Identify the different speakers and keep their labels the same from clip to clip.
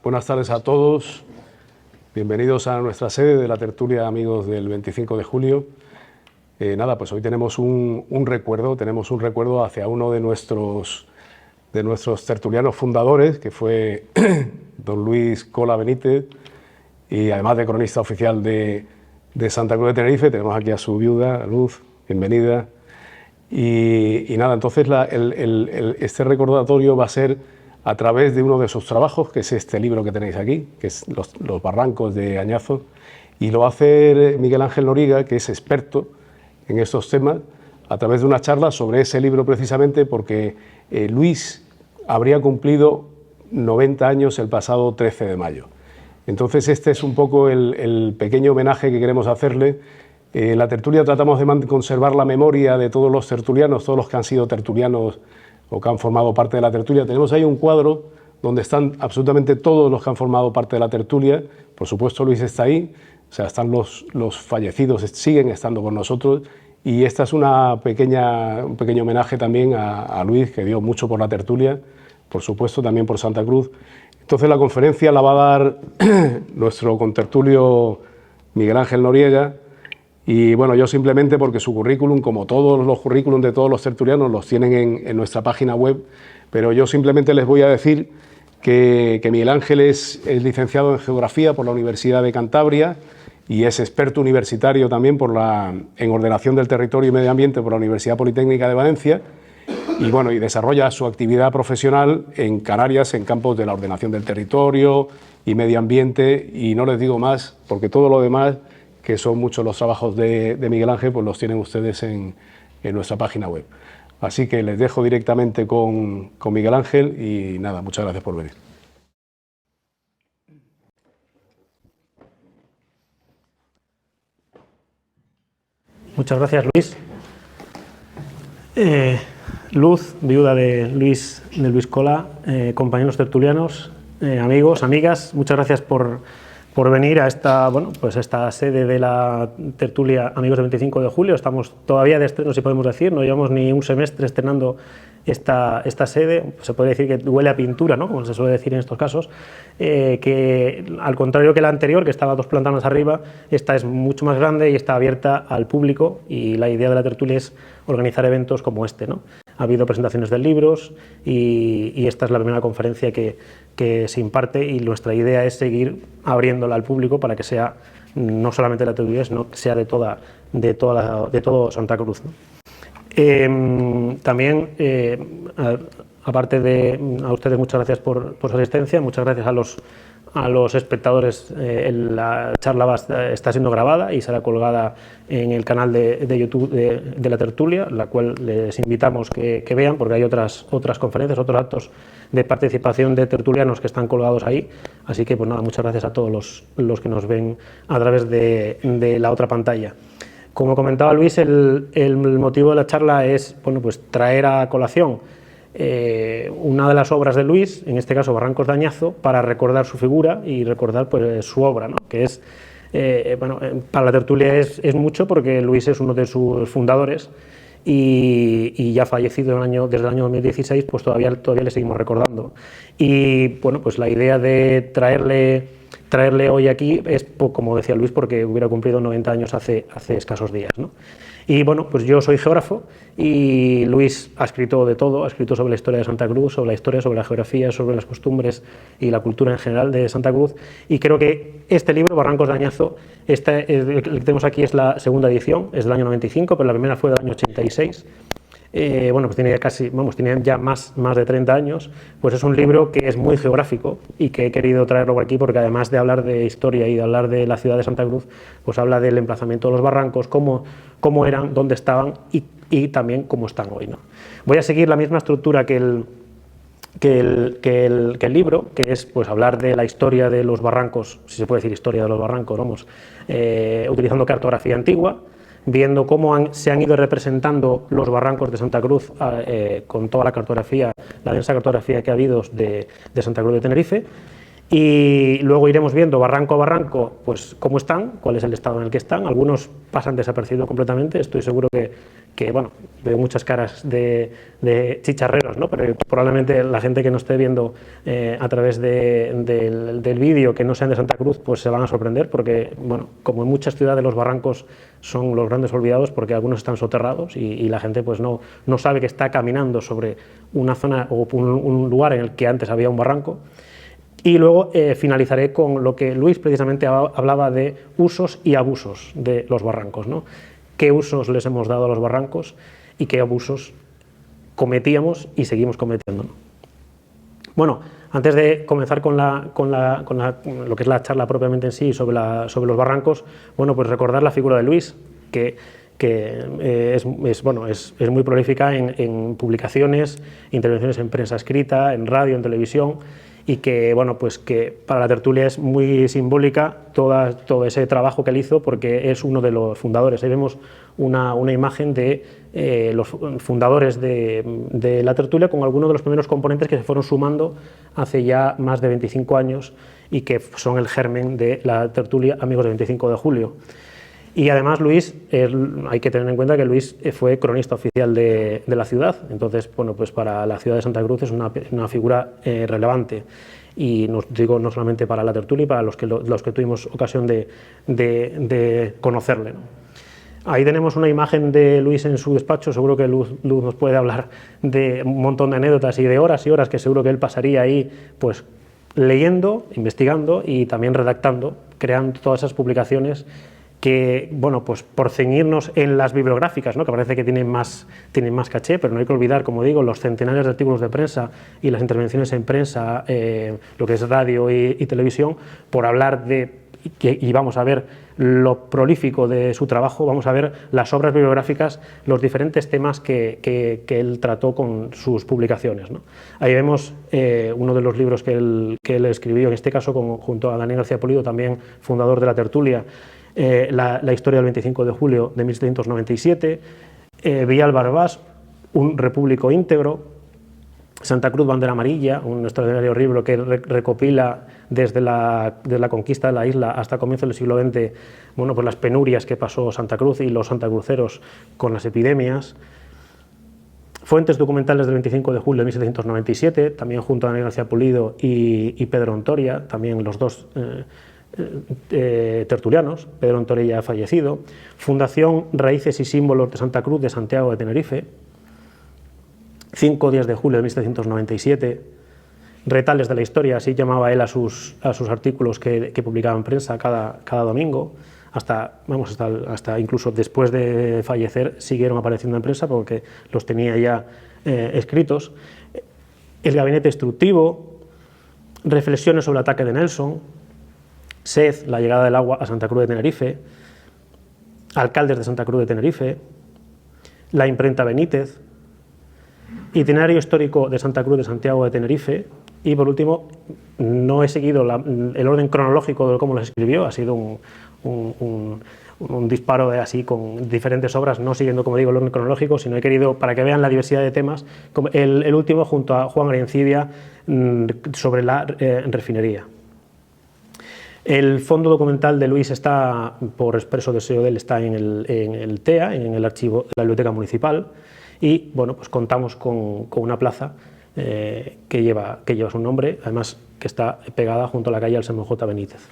Speaker 1: Buenas tardes a todos. Bienvenidos a nuestra sede de la tertulia Amigos del 25 de julio. Pues hoy tenemos un recuerdo hacia uno de nuestros tertulianos fundadores, que fue don Luis Cola Benítez, y además de cronista oficial de Santa Cruz de Tenerife. Tenemos aquí a su viuda, Luz, bienvenida. Entonces este recordatorio va a ser a través de uno de sus trabajos, que es este libro que tenéis aquí, que es Los Barrancos de Añazo, y lo va a hacer Miguel Ángel Noriega, que es experto en estos temas, a través de una charla sobre ese libro precisamente, porque Luis habría cumplido 90 años el pasado 13 de mayo. Entonces este es un poco el pequeño homenaje que queremos hacerle. En la tertulia tratamos de conservar la memoria de todos los tertulianos, todos los que han sido tertulianos o que han formado parte de la tertulia. Tenemos ahí un cuadro donde están absolutamente todos los que han formado parte de la tertulia. Por supuesto, Luis está ahí, o sea, están los fallecidos, siguen estando con nosotros, y esta es un pequeño homenaje también a Luis, que dio mucho por la tertulia, por supuesto también por Santa Cruz. Entonces la conferencia la va a dar nuestro contertulio Miguel Ángel Noriega. Y bueno, yo simplemente, porque su currículum, como todos los currículums de todos los tertulianos, los tienen en nuestra página web, pero yo simplemente les voy a decir que Miguel Ángel es licenciado en Geografía por la Universidad de Cantabria y es experto universitario también en Ordenación del Territorio y Medio Ambiente por la Universidad Politécnica de Valencia, y bueno, y desarrolla su actividad profesional en Canarias en campos de la ordenación del territorio y medio ambiente, y no les digo más, porque todo lo demás, que son muchos los trabajos de Miguel Ángel, pues los tienen ustedes en nuestra página web. Así que les dejo directamente con Miguel Ángel y nada, muchas gracias por venir.
Speaker 2: Muchas gracias, Luis. Luz, viuda de Luis Cola, compañeros tertulianos, amigos, amigas, muchas gracias por venir a esta sede de la tertulia Amigos del 25 de julio. Estamos todavía de estreno, si podemos decir, no llevamos ni un semestre estrenando esta sede. Se puede decir que huele a pintura, ¿no?, como se suele decir en estos casos, que al contrario que la anterior, que estaba 2 plantas más arriba, esta es mucho más grande y está abierta al público, y la idea de la tertulia es organizar eventos como este, ¿no? Ha habido presentaciones de libros y esta es la primera conferencia que se imparte, y nuestra idea es seguir abriéndola al público para que sea no solamente la tertulia, sino que sea de todo Santa Cruz, ¿no? También, aparte de a ustedes, muchas gracias por su asistencia, muchas gracias a los espectadores. La charla está siendo grabada y será colgada en el canal de YouTube de la tertulia, la cual les invitamos que vean, porque hay otras conferencias, otros actos de participación de tertulianos que están colgados ahí. Así que, pues nada, muchas gracias a todos los que nos ven a través de la otra pantalla. Como comentaba Luis, el motivo de la charla es, bueno, pues traer a colación una de las obras de Luis, en este caso Barrancos de Añazo, para recordar su figura y recordar, pues, su obra, ¿no?, que es, para la tertulia es mucho, porque Luis es uno de sus fundadores y ya fallecido desde el año 2016, pues todavía le seguimos recordando. Y bueno, pues la idea de traerle hoy aquí es, como decía Luis, porque hubiera cumplido 90 años hace escasos días, ¿no? Y bueno, pues yo soy geógrafo y Luis ha escrito de todo, ha escrito sobre la historia de Santa Cruz, sobre la historia, sobre la geografía, sobre las costumbres y la cultura en general de Santa Cruz, y creo que este libro, Barrancos de Añazo, el que tenemos aquí es la segunda edición, es del año 95, pero la primera fue del año 86. Pues tiene ya más de 30 años, pues es un libro que es muy geográfico y que he querido traerlo por aquí porque, además de hablar de historia y de hablar de la ciudad de Santa Cruz, pues habla del emplazamiento de los barrancos, cómo eran, dónde estaban y también cómo están hoy, ¿no? Voy a seguir la misma estructura que el libro, que es, pues, hablar de la historia de los barrancos, si se puede decir historia de los barrancos, utilizando cartografía antigua, viendo cómo se han ido representando los barrancos de Santa Cruz con toda la cartografía, la densa cartografía que ha habido de Santa Cruz de Tenerife, y luego iremos viendo barranco a barranco, pues cómo están, cuál es el estado en el que están. Algunos pasan desapercibidos completamente, estoy seguro que bueno, veo muchas caras de chicharreros, ¿no? Pero probablemente la gente que nos esté viendo a través del vídeo, que no sean de Santa Cruz, pues se van a sorprender porque, bueno, como en muchas ciudades los barrancos son los grandes olvidados porque algunos están soterrados y la gente pues no sabe que está caminando sobre una zona o un lugar en el que antes había un barranco. Y luego finalizaré con lo que Luis precisamente hablaba de usos y abusos de los barrancos, ¿no? ¿Qué usos les hemos dado a los barrancos y qué abusos cometíamos y seguimos cometiendo, ¿no? Bueno, antes de comenzar con lo que es la charla propiamente en sí sobre los barrancos, bueno, pues recordar la figura de Luis, que es muy prolífica en publicaciones, intervenciones en prensa escrita, en radio, en televisión, y que, bueno, pues que para la tertulia es muy simbólica todo ese trabajo que él hizo, porque es uno de los fundadores. Ahí vemos una imagen de los fundadores de la tertulia con algunos de los primeros componentes que se fueron sumando hace ya más de 25 años y que son el germen de la tertulia Amigos del 25 de Julio. Y además Luis, hay que tener en cuenta que Luis fue cronista oficial de la ciudad, entonces, bueno, pues para la ciudad de Santa Cruz es una figura relevante. Y nos digo no solamente para la tertulia, y para los que tuvimos ocasión de conocerle, ¿no? Ahí tenemos una imagen de Luis en su despacho. Seguro que Luz nos puede hablar de un montón de anécdotas y de horas y horas que seguro que él pasaría ahí, pues leyendo, investigando y también redactando, creando todas esas publicaciones que, bueno, pues por ceñirnos en las bibliográficas, ¿no? Que parece que tienen más caché, pero no hay que olvidar, como digo, los centenares de artículos de prensa y las intervenciones en prensa, lo que es radio y televisión, por hablar y vamos a ver lo prolífico de su trabajo, vamos a ver las obras bibliográficas, los diferentes temas que él trató con sus publicaciones, ¿no? Ahí vemos uno de los libros que él escribió, en este caso junto a Daniel García Pulido, también fundador de la tertulia, la historia del 25 de julio de 1797, Villal Barbás, un repúblico íntegro, Santa Cruz, bandera amarilla, un extraordinario libro que recopila desde la conquista de la isla hasta comienzos del siglo XX, bueno, pues las penurias que pasó Santa Cruz y los santacruceros con las epidemias. Fuentes documentales del 25 de julio de 1797, también junto a Daniel García Pulido y Pedro Ontoria, también los dos tertulianos. Pedro Ontoria ya ha fallecido. Fundación Raíces y Símbolos de Santa Cruz de Santiago de Tenerife, 5 días de julio de 1797, Retales de la historia, así llamaba él a sus artículos que publicaba en prensa cada domingo, hasta incluso después de fallecer siguieron apareciendo en prensa porque los tenía ya escritos. El gabinete instructivo, reflexiones sobre el ataque de Nelson, Sed, la llegada del agua a Santa Cruz de Tenerife, alcaldes de Santa Cruz de Tenerife, la imprenta Benítez, itinerario histórico de Santa Cruz de Santiago de Tenerife y, por último, no he seguido el orden cronológico de cómo los escribió, ha sido un disparo así con diferentes obras, no siguiendo, como digo, el orden cronológico, sino he querido, para que vean la diversidad de temas, el último junto a Juan Arencibia sobre la refinería. El fondo documental de Luis está, por expreso deseo de él, está en el TEA, en el archivo de la Biblioteca Municipal, y bueno, pues contamos con una plaza que lleva su nombre, además que está pegada junto a la calle Alcemo J. Benítez.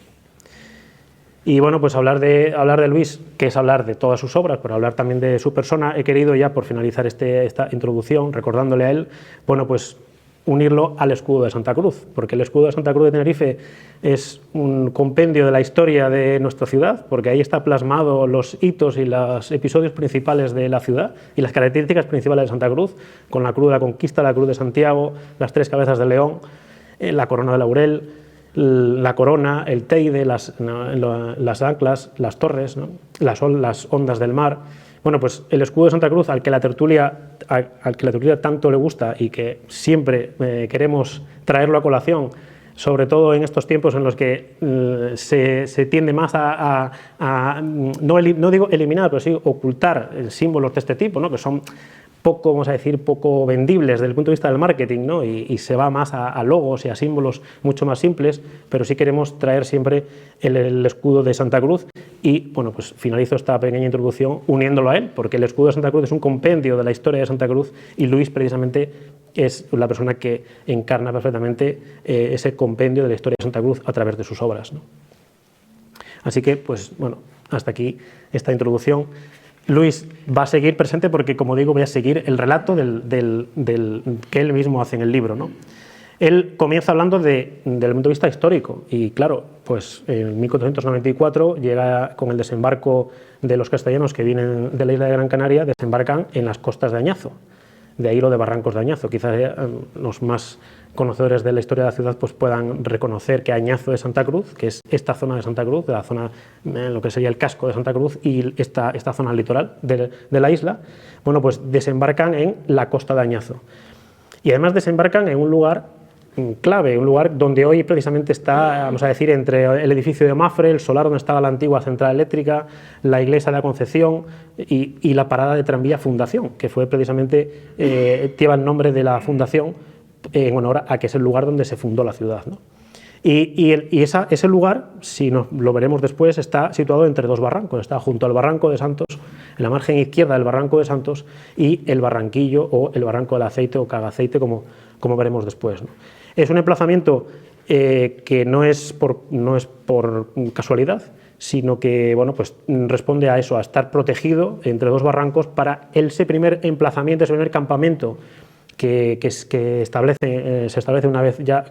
Speaker 2: Y bueno, pues hablar de Luis, que es hablar de todas sus obras, pero hablar también de su persona, he querido ya por finalizar esta introducción, recordándole a él, bueno, pues unirlo al escudo de Santa Cruz, porque el escudo de Santa Cruz de Tenerife es un compendio de la historia de nuestra ciudad, porque ahí está plasmado los hitos y los episodios principales de la ciudad y las características principales de Santa Cruz, con la cruz de la Conquista, la cruz de Santiago, las 3 cabezas de león, la corona de laurel, la corona, el teide, las anclas, las torres, ¿no? las ondas del mar. Bueno, pues el escudo de Santa Cruz, al que la tertulia tanto le gusta y que siempre queremos traerlo a colación, sobre todo en estos tiempos en los que se tiende más no digo eliminar, pero sí ocultar símbolos de este tipo, ¿no? Que son poco, vamos a decir, poco vendibles desde el punto de vista del marketing, ¿no? y se va más a logos y a símbolos mucho más simples, pero sí queremos traer siempre el escudo de Santa Cruz, Y bueno, pues finalizo esta pequeña introducción uniéndolo a él, porque el escudo de Santa Cruz es un compendio de la historia de Santa Cruz y Luis precisamente es la persona que encarna perfectamente ese compendio de la historia de Santa Cruz a través de sus obras, ¿no? Así que, pues bueno, hasta aquí esta introducción. Luis va a seguir presente porque, como digo, voy a seguir el relato que él mismo hace en el libro, ¿no? Él comienza hablando del punto de vista histórico y, claro, pues en 1494 llega con el desembarco de los castellanos que vienen de la isla de Gran Canaria, desembarcan en las costas de Añazo. De ahí lo de Barrancos de Añazo. Quizás los más conocedores de la historia de la ciudad pues puedan reconocer que Añazo de Santa Cruz, que es esta zona de Santa Cruz, de la zona, lo que sería el casco de Santa Cruz y esta zona litoral de la isla, bueno, pues desembarcan en la costa de Añazo. Y además desembarcan en un lugar clave, un lugar donde hoy precisamente está, vamos a decir, entre el edificio de Mafre, el solar donde estaba la antigua central eléctrica, la iglesia de la Concepción y la parada de tranvía Fundación, que fue precisamente, lleva el nombre de la fundación en honor a que es el lugar donde se fundó la ciudad, ¿no? Ese lugar, si lo veremos después, está situado entre dos barrancos, está junto al Barranco de Santos, en la margen izquierda del Barranco de Santos, y el Barranquillo o el Barranco del Aceite o Cagaceite, como veremos después, ¿no? Es un emplazamiento que no es por casualidad, sino que bueno, pues responde a eso, a estar protegido entre dos barrancos para ese primer emplazamiento, ese primer campamento que se establece una vez ya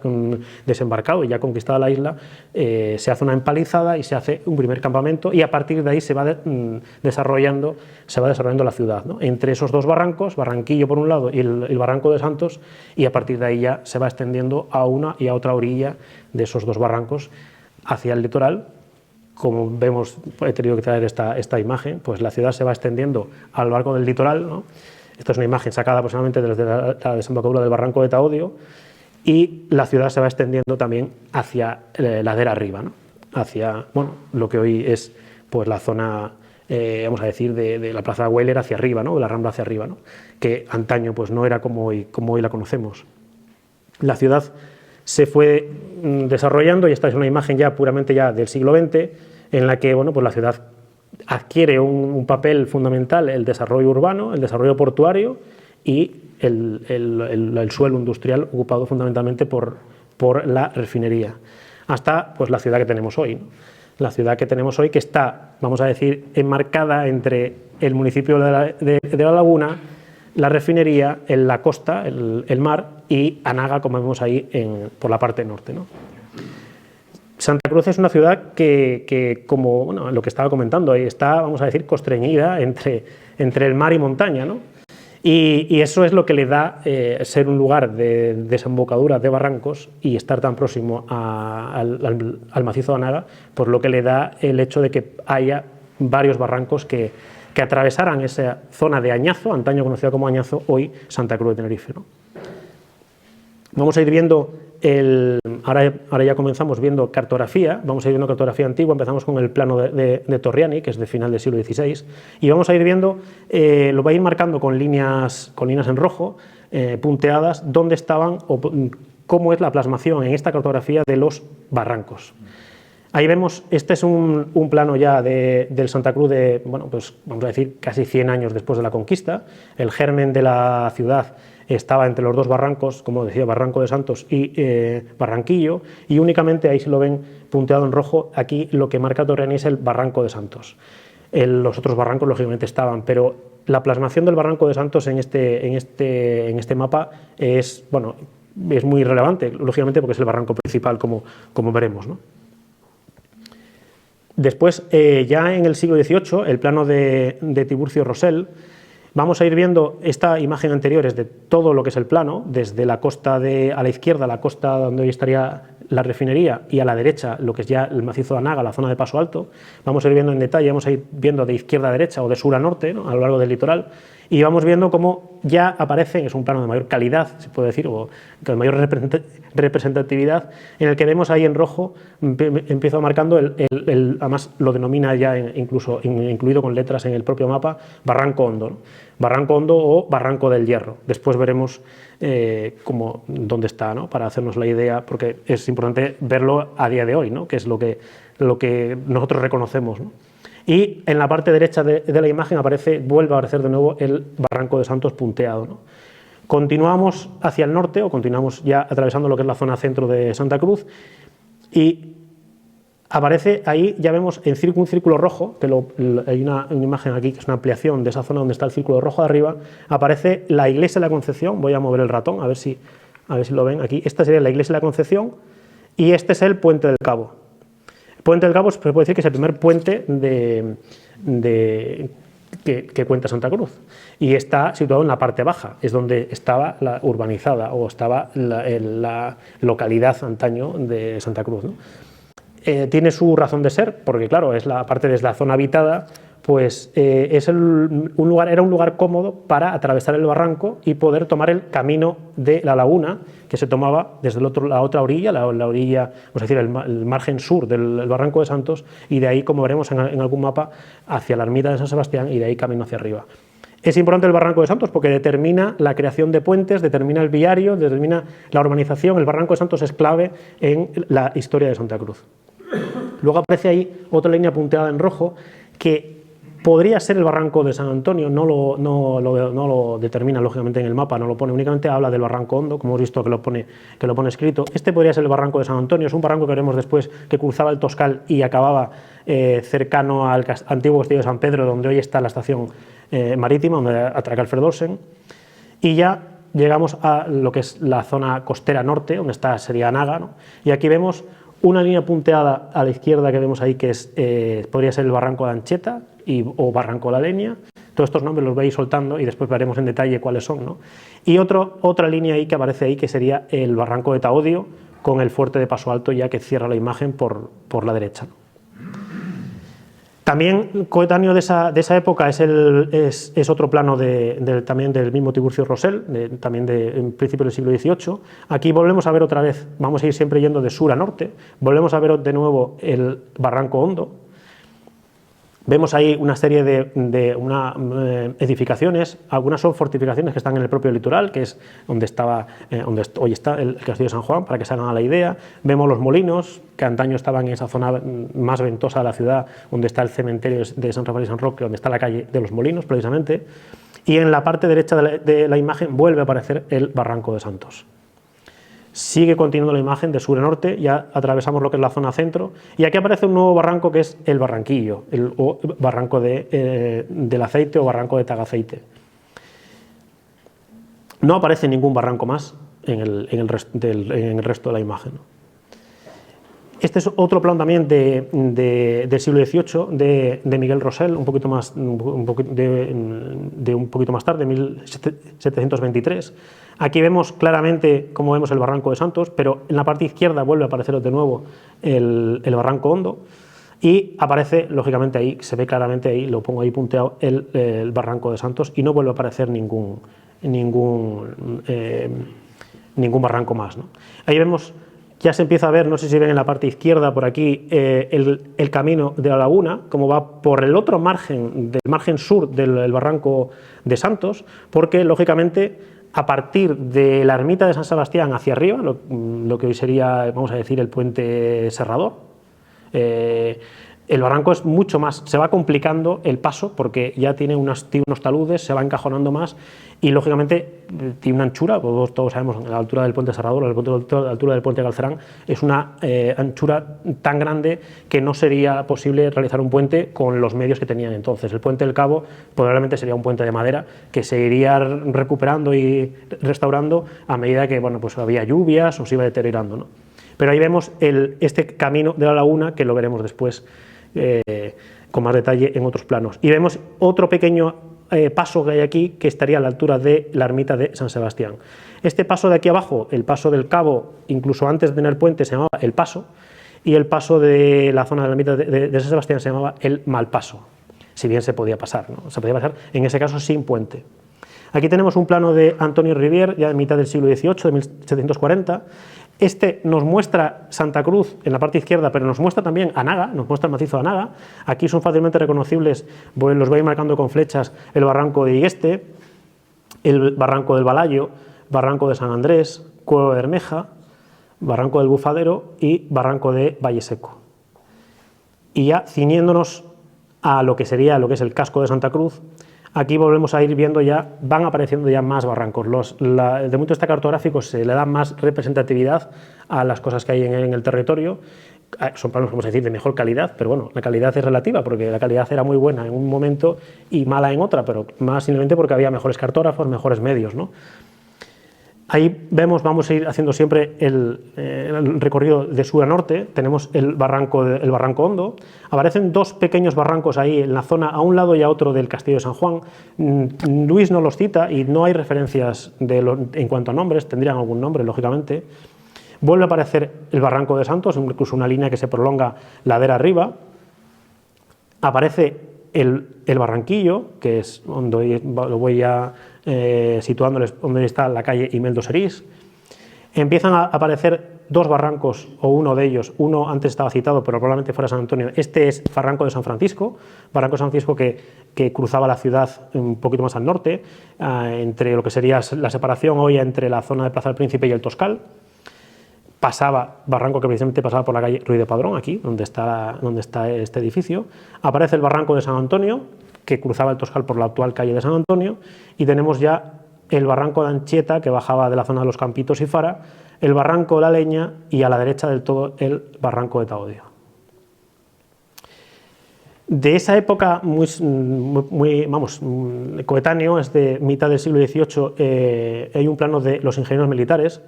Speaker 2: desembarcado y ya conquistada la isla. Se hace una empalizada y se hace un primer campamento y a partir de ahí se va desarrollando la ciudad, ¿no? Entre esos dos barrancos, Barranquillo por un lado y el Barranco de Santos, y a partir de ahí ya se va extendiendo a una y a otra orilla de esos dos barrancos hacia el litoral. Como vemos, he tenido que traer esta imagen, pues la ciudad se va extendiendo a lo largo del litoral, ¿no? Esta es una imagen sacada aproximadamente desde la desembocadura del Barranco de Taodio, y la ciudad se va extendiendo también hacia ladera arriba, ¿no? Hacia, bueno, lo que hoy es pues la zona, vamos a decir, de la Plaza Güeller hacia arriba, ¿no? De la Rambla hacia arriba, ¿no? Que antaño pues no era como hoy la conocemos. La ciudad se fue desarrollando, y esta es una imagen ya puramente ya del siglo XX, en la que bueno, pues la ciudad adquiere un papel fundamental, el desarrollo urbano, el desarrollo portuario y el suelo industrial ocupado fundamentalmente por la refinería, hasta pues la ciudad que tenemos hoy, ¿no? La ciudad que tenemos hoy, que está, vamos a decir, enmarcada entre el municipio de La Laguna, la refinería, en la costa, el mar, y Anaga, como vemos ahí por la parte norte, ¿no? Santa Cruz es una ciudad que como bueno, lo que estaba comentando, ahí está, vamos a decir, constreñida entre el mar y montaña, ¿no? Y eso es lo que le da ser un lugar de desembocadura de barrancos y estar tan próximo al macizo de Anaga, por lo que le da el hecho de que haya varios barrancos que atravesaran esa zona de Añazo, antaño conocida como Añazo, hoy Santa Cruz de Tenerife, ¿no? Vamos a ir viendo, ahora ya comenzamos viendo cartografía, vamos a ir viendo cartografía antigua, empezamos con el plano de Torriani, que es de final del siglo XVI, y vamos a ir viendo, lo va a ir marcando con líneas en rojo, punteadas, dónde estaban o cómo es la plasmación en esta cartografía de los barrancos. Ahí vemos, este es un plano ya del Santa Cruz de, bueno, pues vamos a decir, casi 100 años después de la conquista. El germen de la ciudad estaba entre los dos barrancos, como decía, Barranco de Santos y Barranquillo, y únicamente ahí se lo ven punteado en rojo. Aquí lo que marca Torriani es el Barranco de Santos. Los otros barrancos lógicamente estaban, pero la plasmación del Barranco de Santos en este mapa es, bueno, es muy relevante, lógicamente, porque es el barranco principal, como veremos, ¿no? Después, ya en el siglo XVIII, el plano de Tiburcio Rosell, vamos a ir viendo esta imagen anterior, es de todo lo que es el plano, desde la costa a la izquierda, la costa donde hoy estaría la refinería, y a la derecha lo que es ya el macizo de Anaga, la zona de Paso Alto. Vamos a ir viendo en detalle, vamos a ir viendo de izquierda a derecha o de sur a norte, ¿no? A lo largo del litoral, y vamos viendo cómo ya aparece, es un plano de mayor calidad, se puede decir, o de mayor representatividad, en el que vemos ahí en rojo, empieza marcando, además lo denomina ya incluso incluido con letras en el propio mapa, Barranco Hondo, ¿no? Barranco Hondo o Barranco del Hierro. Después veremos dónde está, ¿no? Para hacernos la idea, porque es importante verlo a día de hoy, ¿no? Que es lo que nosotros reconocemos, ¿no? Y en la parte derecha de la imagen vuelve a aparecer de nuevo el Barranco de Santos punteado, ¿no? Continuamos hacia el norte, o continuamos ya atravesando lo que es la zona centro de Santa Cruz, y aparece ahí, ya vemos un círculo rojo, que hay una imagen aquí que es una ampliación de esa zona donde está el círculo rojo de arriba. Aparece la iglesia de la Concepción. Voy a mover el ratón a ver si lo ven aquí. Esta sería la iglesia de la Concepción y este es el Puente del Cabo. El Puente del Cabo se puede decir que es el primer puente que cuenta Santa Cruz, y está situado en la parte baja, es donde estaba la urbanizada o estaba la localidad antaño de Santa Cruz, ¿no? Tiene su razón de ser, porque claro, es la parte de la zona habitada, pues era un lugar cómodo para atravesar el barranco y poder tomar el camino de la laguna, que se tomaba desde la otra orilla, la orilla, vamos a decir, el margen sur del Barranco de Santos, y de ahí, como veremos en algún mapa, hacia la ermita de San Sebastián, y de ahí camino hacia arriba. Es importante el Barranco de Santos porque determina la creación de puentes, determina el viario, determina la urbanización. El Barranco de Santos es clave en la historia de Santa Cruz. Luego aparece ahí otra línea punteada en rojo que podría ser el Barranco de San Antonio, no lo determina lógicamente en el mapa, no lo pone, únicamente habla del Barranco Hondo, como hemos visto que lo pone escrito. Este podría ser el Barranco de San Antonio, es un barranco que veremos después que cruzaba el Toscal y acababa cercano al antiguo castillo de San Pedro, donde hoy está la estación marítima, donde atraca el Ferdolsen, y ya llegamos a lo que es la zona costera norte, donde sería Anaga, ¿no? Y aquí vemos una línea punteada a la izquierda que vemos ahí, que podría ser el Barranco de Ancheta o Barranco de la Leña. Todos estos nombres los veis soltando y después veremos en detalle cuáles son, ¿no? Y otra línea ahí que aparece ahí, que sería el Barranco de Taodio, con el fuerte de Paso Alto ya que cierra la imagen por la derecha, ¿no? También coetáneo de esa época es otro plano también del mismo Tiburcio Rosell, también en principios del siglo XVIII. Aquí volvemos a ver otra vez, vamos a ir siempre yendo de sur a norte, volvemos a ver de nuevo el Barranco Hondo. Vemos ahí una serie de edificaciones, algunas son fortificaciones que están en el propio litoral, que es donde hoy está el Castillo de San Juan, para que se hagan a la idea. Vemos los molinos, que antaño estaban en esa zona más ventosa de la ciudad, donde está el cementerio de San Rafael y San Roque, donde está la calle de los Molinos, precisamente. Y en la parte derecha de la imagen vuelve a aparecer el Barranco de Santos. Sigue continuando la imagen de sur a norte, ya atravesamos lo que es la zona centro, y aquí aparece un nuevo barranco que es el Barranquillo, o Barranco del Aceite o Barranco de Tagaceite. No aparece ningún barranco más en el resto de la imagen. Este es otro plano también del siglo XVIII de Miguel Rosell, un poquito más tarde, 1723. Aquí vemos claramente cómo vemos el Barranco de Santos, pero en la parte izquierda vuelve a aparecer de nuevo el Barranco Hondo, y aparece, lógicamente ahí, se ve claramente ahí, lo pongo ahí punteado, el Barranco de Santos, y no vuelve a aparecer ningún barranco más, ¿no? Ahí vemos, ya se empieza a ver, no sé si ven en la parte izquierda por aquí, el camino de la laguna, como va por el otro margen, del margen sur del Barranco de Santos, porque lógicamente a partir de la ermita de San Sebastián hacia arriba, lo que hoy sería, vamos a decir, el puente Serrador, el barranco es mucho más, se va complicando el paso porque ya tiene unos taludes, se va encajonando más y lógicamente tiene una anchura, todos sabemos, la altura del puente Serrador, la altura del puente Galcerán, es una anchura tan grande que no sería posible realizar un puente con los medios que tenían entonces. El puente del Cabo probablemente sería un puente de madera que se iría recuperando y restaurando a medida que pues había lluvias o se iba deteriorando, ¿no? Pero ahí vemos este camino de la laguna, que lo veremos después con más detalle en otros planos. Y vemos otro pequeño paso que hay aquí, que estaría a la altura de la ermita de San Sebastián. Este paso de aquí abajo, el paso del Cabo, incluso antes de tener puente se llamaba el Paso, y el paso de la zona de la ermita de San Sebastián se llamaba el Malpaso, si bien se podía pasar, ¿no? Se podía pasar en ese caso sin puente. Aquí tenemos un plano de Antonio Rivière, ya de mitad del siglo XVIII, de 1740. Este nos muestra Santa Cruz en la parte izquierda, pero nos muestra también Anaga, nos muestra el macizo de Anaga. Aquí son fácilmente reconocibles, los voy marcando con flechas, el barranco de Igueste, el barranco del Balayo, barranco de San Andrés, Cueva de Bermeja, barranco del Bufadero y barranco de Valle Seco. Y ya ciñéndonos a lo que sería lo que es el casco de Santa Cruz, aquí volvemos a ir viendo ya, van apareciendo ya más barrancos. Desde el punto de vista cartográfico se le da más representatividad a las cosas que hay en el territorio. Son planos, vamos a decir, de mejor calidad, pero bueno, la calidad es relativa, porque la calidad era muy buena en un momento y mala en otra, pero más simplemente porque había mejores cartógrafos, mejores medios, ¿no? Ahí vemos, vamos a ir haciendo siempre el recorrido de sur a norte. Tenemos el barranco Hondo. Aparecen dos pequeños barrancos ahí en la zona, a un lado y a otro del Castillo de San Juan. Luis no los cita y no hay referencias en cuanto a nombres, tendrían algún nombre, lógicamente. Vuelve a aparecer el barranco de Santos, incluso una línea que se prolonga ladera arriba. Aparece el barranquillo, que es donde lo voy ya situándoles, donde está la calle Imeldo Serís. Empiezan a aparecer dos barrancos, o uno de ellos, uno antes estaba citado, pero probablemente fuera San Antonio. Este es Barranco de San Francisco, Barranco de San Francisco que cruzaba la ciudad un poquito más al norte, entre lo que sería la separación hoy entre la zona de Plaza del Príncipe y el Toscal. Pasaba, barranco que precisamente pasaba por la calle Ruiz de Padrón, aquí, donde está este edificio. Aparece el barranco de San Antonio, que cruzaba el Toscal por la actual calle de San Antonio, y tenemos ya el barranco de Anchieta, que bajaba de la zona de los Campitos y Fara, el barranco de la Leña y a la derecha del todo el barranco de Taodio. De esa época coetáneo, es de mitad del siglo XVIII, hay un plano de los ingenieros militares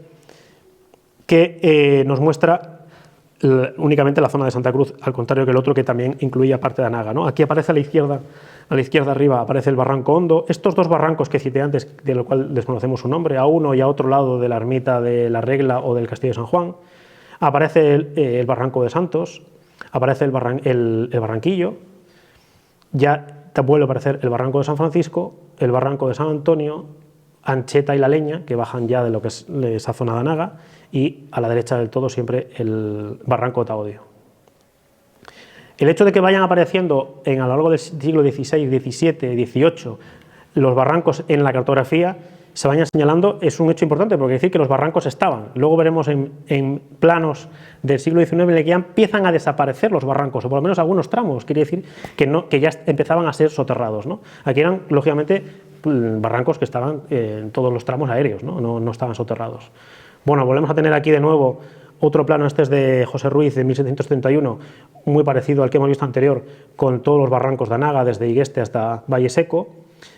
Speaker 2: que nos muestra únicamente la zona de Santa Cruz, al contrario que el otro, que también incluía parte de Anaga, ¿no? Aquí aparece a la izquierda arriba aparece el barranco Hondo. Estos dos barrancos que cité antes, de lo cual desconocemos su nombre, a uno y a otro lado de la ermita de la Regla o del Castillo de San Juan, aparece el barranco de Santos, aparece el barranquillo, ya vuelve a aparecer el barranco de San Francisco, el barranco de San Antonio, Ancheta y La Leña, que bajan ya de lo que es esa zona de Anaga, y a la derecha del todo siempre el barranco de Taodio. El hecho de que vayan apareciendo a lo largo del siglo XVI, XVII, XVIII los barrancos en la cartografía, se vayan señalando, es un hecho importante, porque quiere decir que los barrancos estaban. Luego veremos en planos del siglo XIX en el que ya empiezan a desaparecer los barrancos, o por lo menos algunos tramos, quiere decir que ya empezaban a ser soterrados, ¿no? Aquí eran, lógicamente, barrancos que estaban en todos los tramos aéreos, no estaban soterrados. Bueno, volvemos a tener aquí de nuevo otro plano, este es de José Ruiz, de 1731, muy parecido al que hemos visto anterior, con todos los barrancos de Anaga, desde Igueste hasta Valle Seco,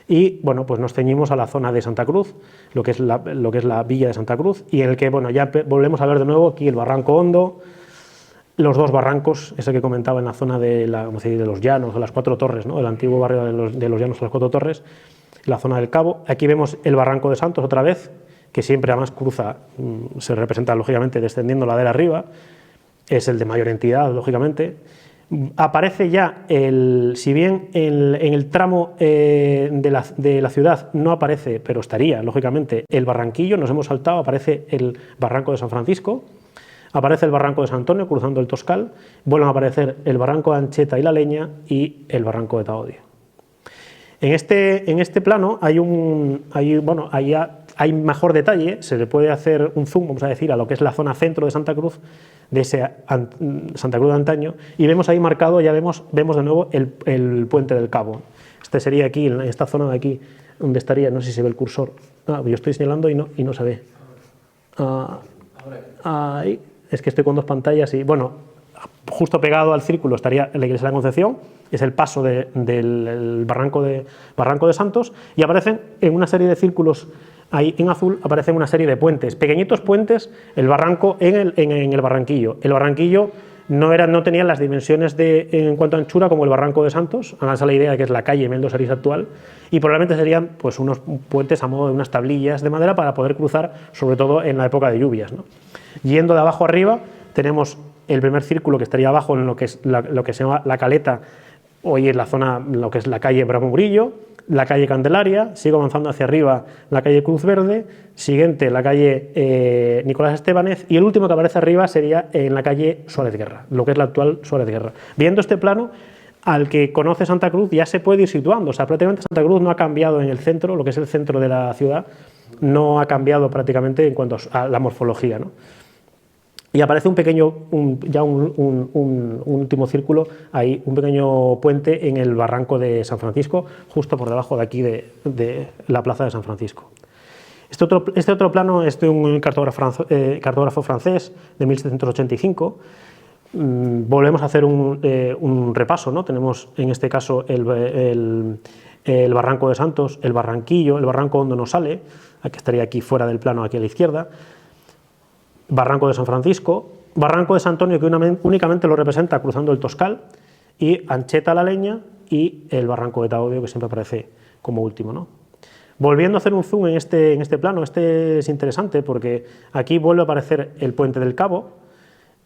Speaker 2: y bueno, pues nos ceñimos a la zona de Santa Cruz, lo que es la villa de Santa Cruz, y en el que, bueno, ya volvemos a ver de nuevo aquí el barranco Hondo, los dos barrancos, ese que comentaba en la zona de los Llanos, de las Cuatro Torres, ¿no? El antiguo barrio de los Llanos de las Cuatro Torres, la zona del Cabo. Aquí vemos el barranco de Santos otra vez, que siempre además cruza, se representa lógicamente descendiendo ladera arriba, es el de mayor entidad, lógicamente. Aparece ya, si bien en el tramo de la ciudad no aparece, pero estaría, lógicamente, el barranquillo, nos hemos saltado, aparece el barranco de San Francisco, aparece el barranco de San Antonio cruzando el Toscal, vuelven a aparecer el barranco de Ancheta y La Leña y el barranco de Taodio. En este plano hay mejor detalle, se le puede hacer un zoom, vamos a decir, a lo que es la zona centro de Santa Cruz, de ese Santa Cruz de antaño, y vemos ahí marcado, ya vemos de nuevo el puente del Cabo. Este sería aquí, en esta zona de aquí, donde estaría, no sé si se ve el cursor, yo estoy señalando y no se ve. Ahí, es que estoy con dos pantallas y, bueno, justo pegado al círculo estaría la iglesia de la Concepción, es el paso del barranco de Santos, y aparecen en una serie de círculos ahí en azul, aparecen una serie de puentes, pequeñitos puentes, el barranco en el barranquillo. El barranquillo no tenía las dimensiones en cuanto a anchura como el barranco de Santos, háganse la idea de que es la calle Imeldo Serís actual, y probablemente serían pues unos puentes a modo de unas tablillas de madera para poder cruzar, sobre todo en la época de lluvias, ¿no? Yendo de abajo arriba, tenemos el primer círculo que estaría abajo en lo que se llama la Caleta, hoy es la zona, lo que es la calle Bravo Murillo, la calle Candelaria, sigo avanzando hacia arriba la calle Cruz Verde, siguiente la calle Nicolás Estebanez, y el último que aparece arriba sería en la calle Suárez Guerra, lo que es la actual Suárez Guerra. Viendo este plano, al que conoce Santa Cruz ya se puede ir situando, o sea, prácticamente Santa Cruz no ha cambiado en el centro, lo que es el centro de la ciudad, no ha cambiado prácticamente en cuanto a la morfología, ¿no? Y aparece un pequeño, un último círculo, ahí, un pequeño puente en el barranco de San Francisco, justo por debajo de aquí de la plaza de San Francisco. Este otro plano es de un cartógrafo francés de 1785. Volvemos a hacer un repaso, ¿no? Tenemos en este caso el barranco de Santos, el barranquillo, el barranco donde nos sale, que estaría aquí fuera del plano, aquí a la izquierda, barranco de San Francisco, barranco de San Antonio, que únicamente lo representa cruzando el Toscal, y Ancheta la Leña y el barranco de Taodio, que siempre aparece como último, ¿no? Volviendo a hacer un zoom en este plano, este es interesante porque aquí vuelve a aparecer el puente del Cabo,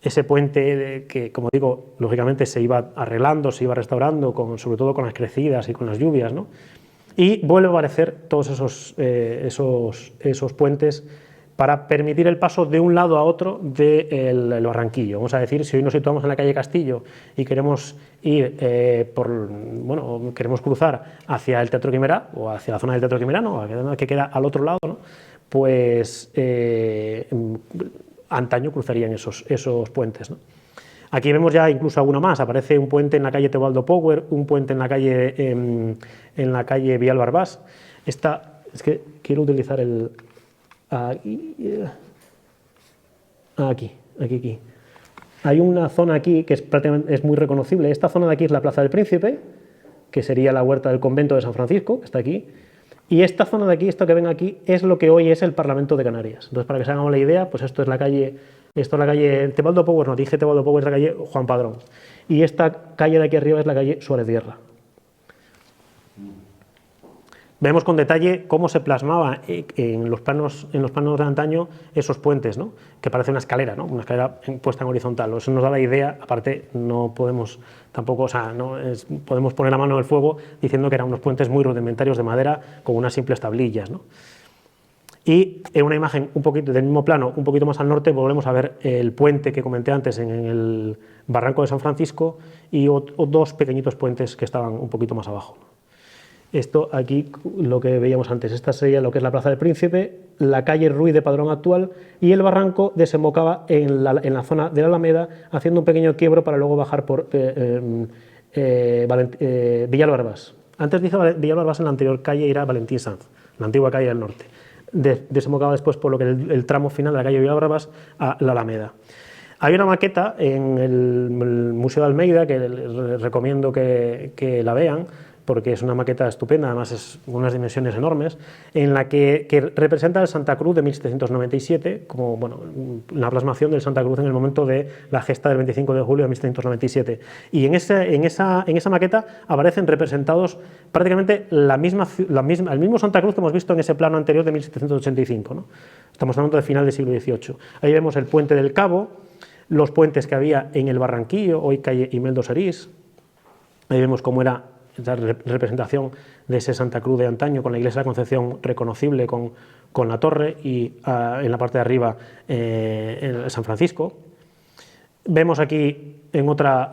Speaker 2: ese puente que, como digo, lógicamente se iba arreglando, se iba restaurando, sobre todo con las crecidas y con las lluvias, ¿no? Y vuelve a aparecer todos esos puentes para permitir el paso de un lado a otro del barranquillo. Vamos a decir, si hoy nos situamos en la calle Castillo y queremos ir queremos cruzar hacia el Teatro Quimera o hacia la zona del Teatro Quimera, ¿no? Que queda al otro lado, ¿no? Pues antaño cruzarían esos puentes, ¿no? Aquí vemos ya incluso alguna más. Aparece un puente en la calle Teobaldo Power, un puente en la calle Vial Barbás. Es que quiero utilizar el... Aquí. Hay una zona aquí que es muy reconocible. Esta zona de aquí es la Plaza del Príncipe, que sería la huerta del convento de San Francisco, que está aquí. Y esta zona de aquí, esto que ven aquí, es lo que hoy es el Parlamento de Canarias. Entonces, para que se hagan la idea, pues esto es la calle Teobaldo Power, no dije Teobaldo Power, es la calle Juan Padrón. Y esta calle de aquí arriba es la calle Suárez Guerra. Vemos con detalle cómo se plasmaba en los planos de antaño esos puentes, ¿no? Que parece una escalera, ¿no? Una escalera puesta en horizontal. Eso nos da la idea, aparte no podemos tampoco, podemos poner la mano en el fuego diciendo que eran unos puentes muy rudimentarios de madera con unas simples tablillas, ¿no? Y en una imagen un poquito del mismo plano, un poquito más al norte, volvemos a ver el puente que comenté antes en el barranco de San Francisco y dos pequeñitos puentes que estaban un poquito más abajo. Esto aquí, lo que veíamos antes, esta sería lo que es la Plaza del Príncipe, la calle Ruiz de Padrón actual, y el barranco desembocaba en la zona de la Alameda, haciendo un pequeño quiebro para luego bajar por Villar Barbás. Antes de Villar Barbás, en la anterior calle era Valentín Sanz, la antigua calle del norte. Desembocaba después por lo que el tramo final de la calle Villar Barbás a la Alameda. Hay una maqueta en el Museo de Almeida que les recomiendo que la vean, porque es una maqueta estupenda, además es unas dimensiones enormes, en la que representa el Santa Cruz de 1797, como la plasmación del Santa Cruz en el momento de la gesta del 25 de julio de 1797. Y en esa maqueta aparecen representados prácticamente el mismo Santa Cruz que hemos visto en ese plano anterior de 1785, ¿no? Estamos hablando del final del siglo XVIII. Ahí vemos el puente del Cabo, los puentes que había en el Barranquillo, hoy calle Imeldo Serís. Ahí vemos cómo era esa representación de ese Santa Cruz de antaño, con la iglesia de la Concepción reconocible con la torre y en la parte de arriba en San Francisco. Vemos aquí en otra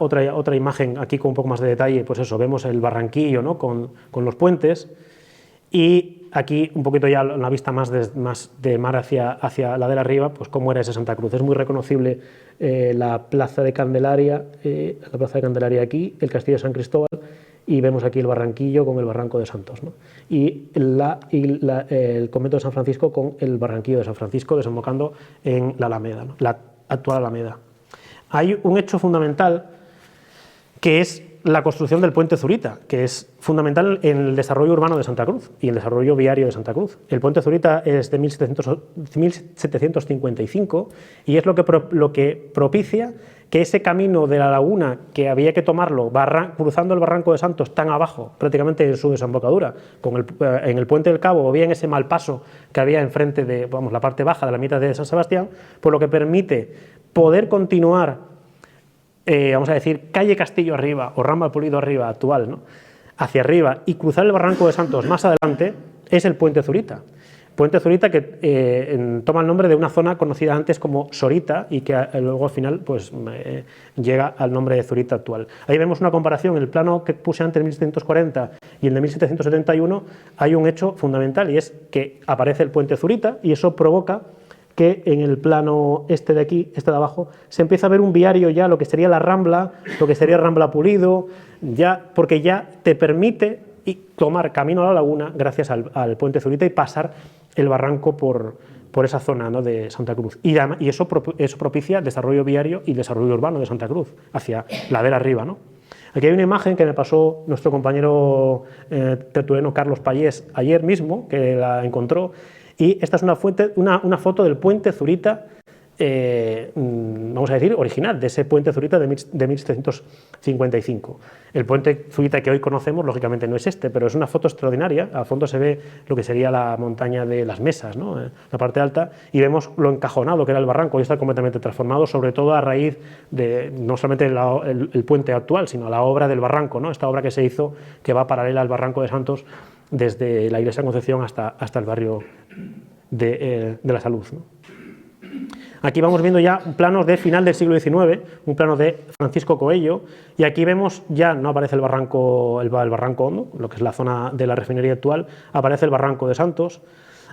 Speaker 2: imagen, aquí con un poco más de detalle, pues eso, vemos el Barranquillo, ¿no? con los puentes, y aquí un poquito ya la vista más de mar hacia la de arriba, pues cómo era ese Santa Cruz. Es muy reconocible la Plaza de Candelaria, aquí, el Castillo de San Cristóbal, y vemos aquí el Barranquillo con el Barranco de Santos, ¿no? Y el convento de San Francisco con el Barranquillo de San Francisco desembocando en la Alameda, ¿no? La actual Alameda. Hay un hecho fundamental que es la construcción del puente Zurita, que es fundamental en el desarrollo urbano de Santa Cruz y el desarrollo viario de Santa Cruz. El puente Zurita es de 1755 y es lo que propicia que ese camino de la laguna, que había que tomarlo cruzando el Barranco de Santos tan abajo, prácticamente en su desembocadura, en el Puente del Cabo, o bien ese mal paso que había enfrente de la parte baja de la mitad de San Sebastián, por lo que permite poder continuar, vamos a decir, calle Castillo arriba o Rambla Pulido arriba actual, ¿no? Hacia arriba y cruzar el Barranco de Santos más adelante, es el Puente Zurita. Puente Zurita que toma el nombre de una zona conocida antes como Sorita y que luego al final pues, llega al nombre de Zurita actual. Ahí vemos una comparación, en el plano que puse antes, 1740 y el de 1771, hay un hecho fundamental y es que aparece el Puente Zurita y eso provoca que en el plano este de aquí, este de abajo, se empieza a ver un viario ya, lo que sería la Rambla, lo que sería Rambla Pulido, ya, porque ya te permite tomar camino a la laguna gracias al puente Zurita y pasar el barranco por esa zona, ¿no?, de Santa Cruz. Y eso propicia desarrollo viario y desarrollo urbano de Santa Cruz, hacia ladera arriba, ¿no? Aquí hay una imagen que me pasó nuestro compañero tertuliano Carlos Payés ayer mismo, que la encontró, y esta es una foto del puente Zurita, vamos a decir, original, de ese puente Zurita de 1755. El puente Zurita que hoy conocemos, lógicamente, no es este, pero es una foto extraordinaria. Al fondo se ve lo que sería la montaña de las Mesas, ¿no?, la parte alta, y vemos lo encajonado que era el barranco. Hoy está completamente transformado, sobre todo a raíz de no solamente el puente actual, sino la obra del barranco, ¿no?, esta obra que se hizo, que va paralela al Barranco de Santos, desde la Iglesia de Concepción hasta el barrio de la Salud, ¿no? Aquí vamos viendo ya planos de final del siglo XIX, un plano de Francisco Coello, y aquí vemos ya no aparece el barranco hondo, lo que es la zona de la refinería actual, aparece el Barranco de Santos,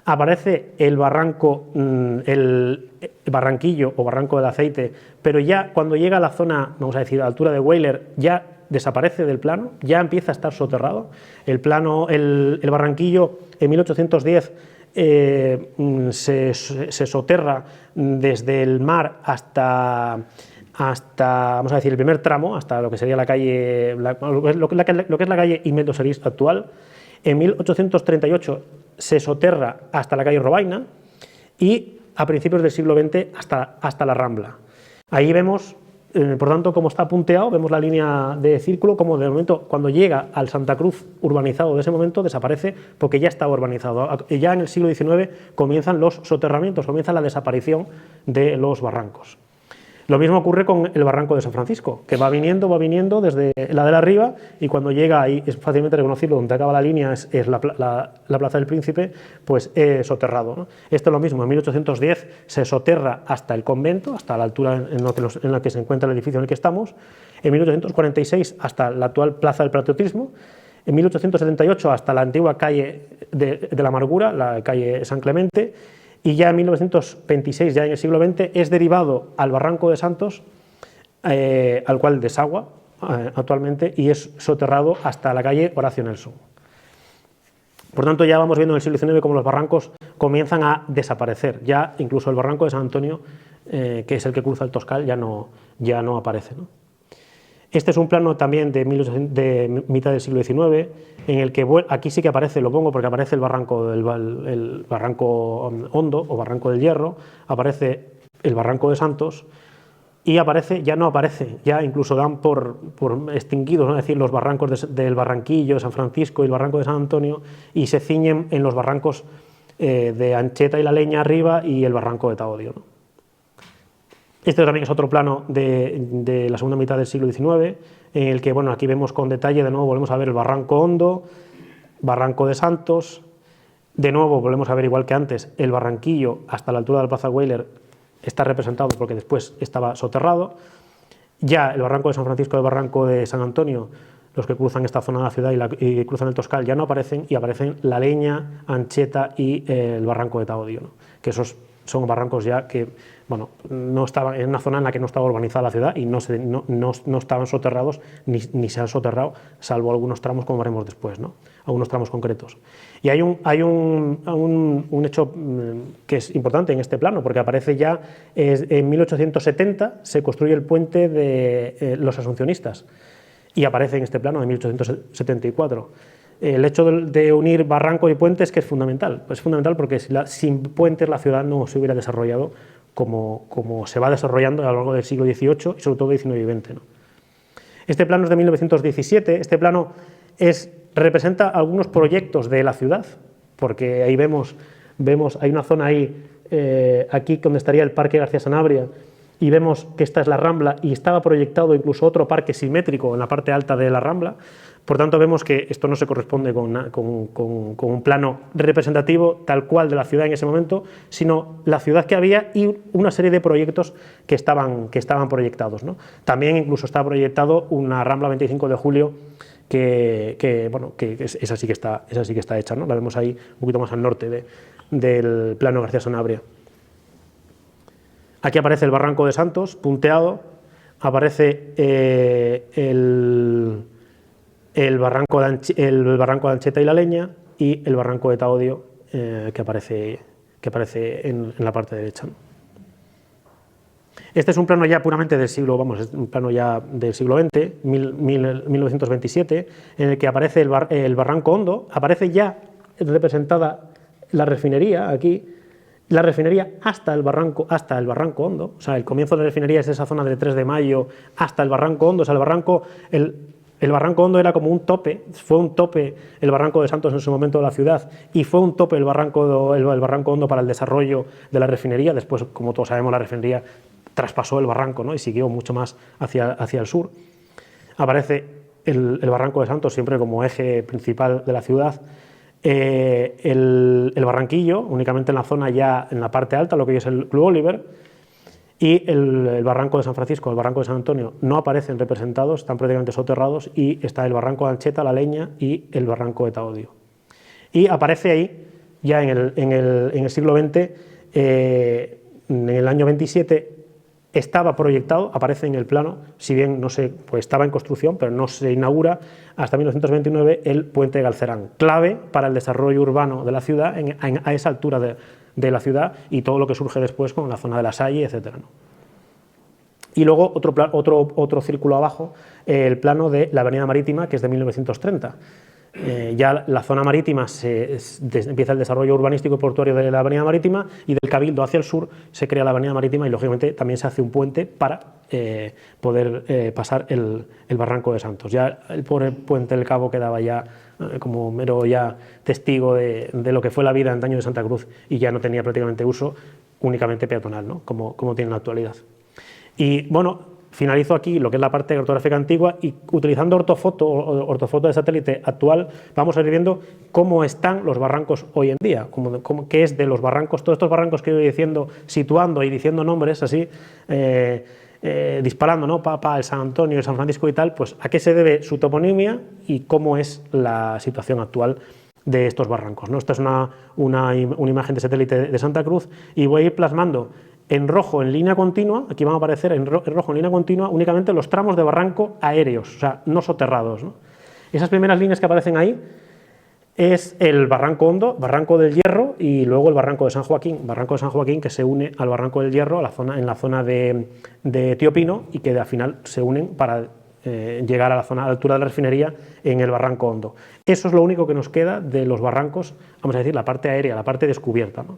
Speaker 2: aparece el barranco, el barranquillo o barranco del aceite, pero ya cuando llega a la zona, vamos a decir, a la altura de Weiler, ya desaparece del plano, ya empieza a estar soterrado. El barranquillo en 1810 se soterra desde el mar hasta, vamos a decir, el primer tramo, hasta lo que sería la calle, lo que es la calle Imeldo Serís actual. En 1838 se soterra hasta la calle Robaina y a principios del siglo XX hasta la Rambla. Ahí vemos, por tanto, cómo está punteado, vemos la línea de círculo, como de momento, cuando llega al Santa Cruz urbanizado de ese momento, desaparece porque ya está urbanizado. Ya en el siglo XIX comienzan los soterramientos, comienza la desaparición de los barrancos. Lo mismo ocurre con el Barranco de San Francisco, que va viniendo desde la de la arriba, y cuando llega ahí es fácilmente reconocible, donde acaba la línea es la Plaza del Príncipe, pues soterrado, ¿no? Esto es lo mismo, en 1810 se soterra hasta el convento, hasta la altura en la que se encuentra el edificio en el que estamos, en 1846 hasta la actual Plaza del Patriotismo, en 1878 hasta la antigua calle de la Amargura, la calle San Clemente, y ya en 1926, ya en el siglo XX, es derivado al Barranco de Santos, al cual desagua actualmente, y es soterrado hasta la calle Horacio Nelson. Por tanto, ya vamos viendo en el siglo XIX cómo los barrancos comienzan a desaparecer. Ya incluso el Barranco de San Antonio, que es el que cruza el Toscal, ya no aparece, ¿no? Este es un plano también de mitad del siglo XIX, en el que aquí sí que aparece, lo pongo porque aparece el barranco hondo o barranco del Hierro, aparece el Barranco de Santos, y ya no aparece, ya incluso dan por extinguidos, ¿no?, es decir, los barrancos del Barranquillo, San Francisco y el Barranco de San Antonio, y se ciñen en los barrancos de Ancheta y La Leña arriba y el Barranco de Taodio, ¿no? Este también es otro plano de la segunda mitad del siglo XIX, en el que, bueno, aquí vemos con detalle, de nuevo volvemos a ver el Barranco Hondo, Barranco de Santos, de nuevo volvemos a ver, igual que antes, el Barranquillo hasta la altura de la Plaza Weiler está representado porque después estaba soterrado. Ya el Barranco de San Francisco y el Barranco de San Antonio, los que cruzan esta zona de la ciudad y cruzan el Toscal, ya no aparecen, y aparecen La Leña, Ancheta y el Barranco de Taodio, ¿no?, que esos son barrancos ya que, bueno, no estaban en una zona en la que no estaba urbanizada la ciudad y no estaban soterrados ni se han soterrado, salvo algunos tramos, como veremos después, ¿no?, algunos tramos concretos. Y hay un hecho que es importante en este plano, porque aparece ya en 1870 se construye el puente de los Asuncionistas, y aparece en este plano de 1874. El hecho de unir barrancos y puentes, que es fundamental. Es fundamental porque sin puentes la ciudad no se hubiera desarrollado como se va desarrollando a lo largo del siglo XVIII y sobre todo XIX y XX, ¿no? Este plano es de 1917. Este plano representa algunos proyectos de la ciudad, porque ahí vemos hay una zona ahí, aquí donde estaría el Parque García Sanabria, y vemos que esta es la Rambla, y estaba proyectado incluso otro parque simétrico en la parte alta de la Rambla. Por tanto, vemos que esto no se corresponde con un plano representativo tal cual de la ciudad en ese momento, sino la ciudad que había y una serie de proyectos que estaban proyectados, ¿no? También incluso está proyectado una Rambla 25 de Julio que esa sí que está hecha, ¿no? La vemos ahí un poquito más al norte del plano García Sanabria. Aquí aparece el Barranco de Santos, punteado, aparece el barranco de Ancheta y la Leña y el Barranco de Taodio, que aparece en la parte derecha. Este es un plano ya puramente del siglo, es un plano ya del siglo XX, 1927, en el que aparece el Barranco Hondo, aparece ya representada la refinería aquí, la refinería hasta el Barranco Hondo, o sea, el comienzo de la refinería es esa zona del 3 de Mayo hasta el Barranco Hondo, o sea, el Barranco Hondo era como un tope, fue un tope el Barranco de Santos en su momento de la ciudad y fue un tope el Barranco Hondo para el desarrollo de la refinería. Después, como todos sabemos, la refinería traspasó el barranco, ¿no? Y siguió mucho más hacia el sur. Aparece el Barranco de Santos siempre como eje principal de la ciudad. El Barranquillo, únicamente en la zona ya en la parte alta, lo que es el Club Oliver, y el Barranco de San Francisco, el Barranco de San Antonio, no aparecen representados, están prácticamente soterrados, y está el Barranco de Ancheta, la Leña y el Barranco de Taodio. Y aparece ahí, ya en el siglo XX, en el año 27, estaba proyectado, aparece en el plano, si bien no se, pues estaba en construcción, pero no se inaugura hasta 1929 el puente de Galcerán, clave para el desarrollo urbano de la ciudad a esa altura de la ciudad y todo lo que surge después con la zona de la Salle, etc., ¿no? Y luego otro círculo abajo, el plano de la Avenida Marítima, que es de 1930. Ya la zona marítima empieza el desarrollo urbanístico y portuario de la Avenida Marítima, y del Cabildo hacia el sur se crea la Avenida Marítima y lógicamente también se hace un puente para poder pasar el Barranco de Santos. Ya el pobre puente del Cabo quedaba ya como mero ya testigo de lo que fue la vida antaño de Santa Cruz y ya no tenía prácticamente uso, únicamente peatonal, ¿no? como tiene en la actualidad. Y bueno, finalizo aquí lo que es la parte cartográfica antigua y utilizando ortofoto de satélite actual vamos a ir viendo cómo están los barrancos hoy en día, qué es de los barrancos, todos estos barrancos que voy diciendo, situando y diciendo nombres así, disparando, ¿no? Papa, el San Antonio, el San Francisco y tal, pues a qué se debe su toponimia y cómo es la situación actual de estos barrancos, ¿no? Esta es una imagen de satélite de Santa Cruz y voy a ir plasmando en rojo en línea continua, aquí van a aparecer en rojo en línea continua únicamente los tramos de barranco aéreos, o sea, no soterrados, ¿no? Esas primeras líneas que aparecen ahí es el Barranco Hondo, Barranco del Hierro y luego el Barranco de San Joaquín que se une al Barranco del Hierro en la zona de Tío Pino y que al final se unen para llegar a la altura de la refinería en el Barranco Hondo. Eso es lo único que nos queda de los barrancos, vamos a decir, la parte aérea, la parte descubierta, ¿no?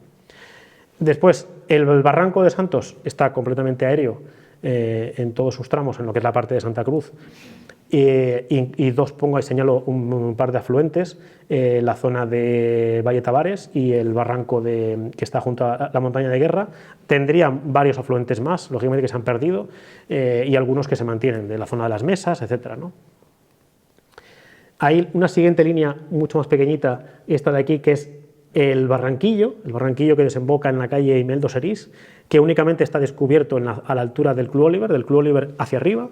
Speaker 2: Después, el Barranco de Santos está completamente aéreo en todos sus tramos, en lo que es la parte de Santa Cruz, y pongo ahí, señalo un par de afluentes, la zona de Valle Tavares y el barranco que está junto a la montaña de Guerra. Tendrían varios afluentes más, lógicamente que se han perdido, y algunos que se mantienen, de la zona de las Mesas, etc., ¿no? Hay una siguiente línea mucho más pequeñita, esta de aquí, que es el barranquillo que desemboca en la calle Imeldo Serís, que únicamente está descubierto a la altura del Club Oliver hacia arriba.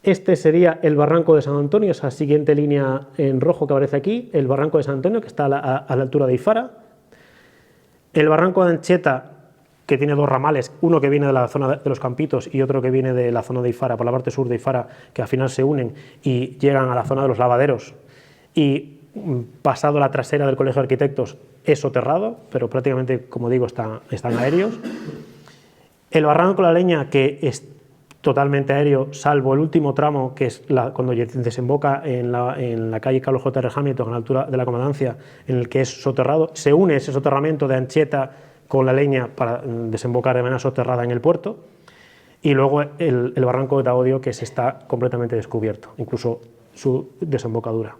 Speaker 2: Este sería el Barranco de San Antonio, esa siguiente línea en rojo que aparece aquí, el Barranco de San Antonio, que está a la altura de Ifara. El Barranco de Ancheta, que tiene dos ramales, uno que viene de la zona de los Campitos y otro que viene de la zona de Ifara, por la parte sur de Ifara, que al final se unen y llegan a la zona de los Lavaderos, y pasado la trasera del Colegio de Arquitectos es soterrado, pero prácticamente, como digo, están aéreos. El Barranco de la Leña, que es totalmente aéreo, salvo el último tramo, que es cuando desemboca en la calle Carlos J. R. Hamilton, a la altura de la Comandancia, en el que es soterrado. Se une ese soterramiento de Ancheta con la Leña para desembocar de manera soterrada en el puerto. Y luego el Barranco de Taodio, que está completamente descubierto, incluso su desembocadura.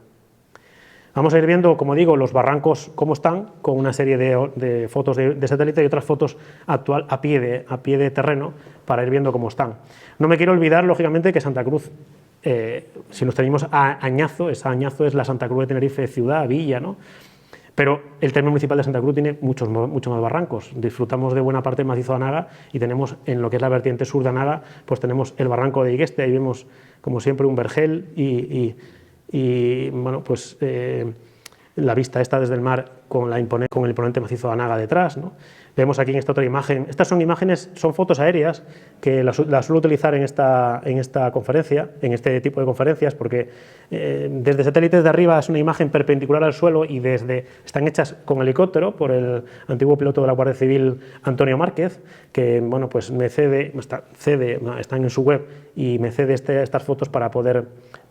Speaker 2: Vamos a ir viendo, como digo, los barrancos cómo están, con una serie de fotos de satélite y otras fotos actual a pie de terreno, para ir viendo cómo están. No me quiero olvidar, lógicamente, que Santa Cruz, si nos tenemos a Añazo, Añazo es la Santa Cruz de Tenerife, ciudad, villa, ¿no? Pero el término municipal de Santa Cruz tiene muchos más barrancos. Disfrutamos de buena parte del macizo de Anaga y tenemos, en lo que es la vertiente sur de Anaga, pues tenemos el barranco de Igueste, ahí vemos, como siempre, un vergel y bueno, pues la vista esta desde el mar con el imponente macizo de Anaga detrás, ¿no? Vemos aquí en esta otra imagen, estas son imágenes, son fotos aéreas que las suelo utilizar en esta conferencia, en este tipo de conferencias, porque desde satélites de arriba es una imagen perpendicular al suelo y están hechas con helicóptero por el antiguo piloto de la Guardia Civil Antonio Márquez, que bueno, pues me están en su web y me cede estas fotos para poder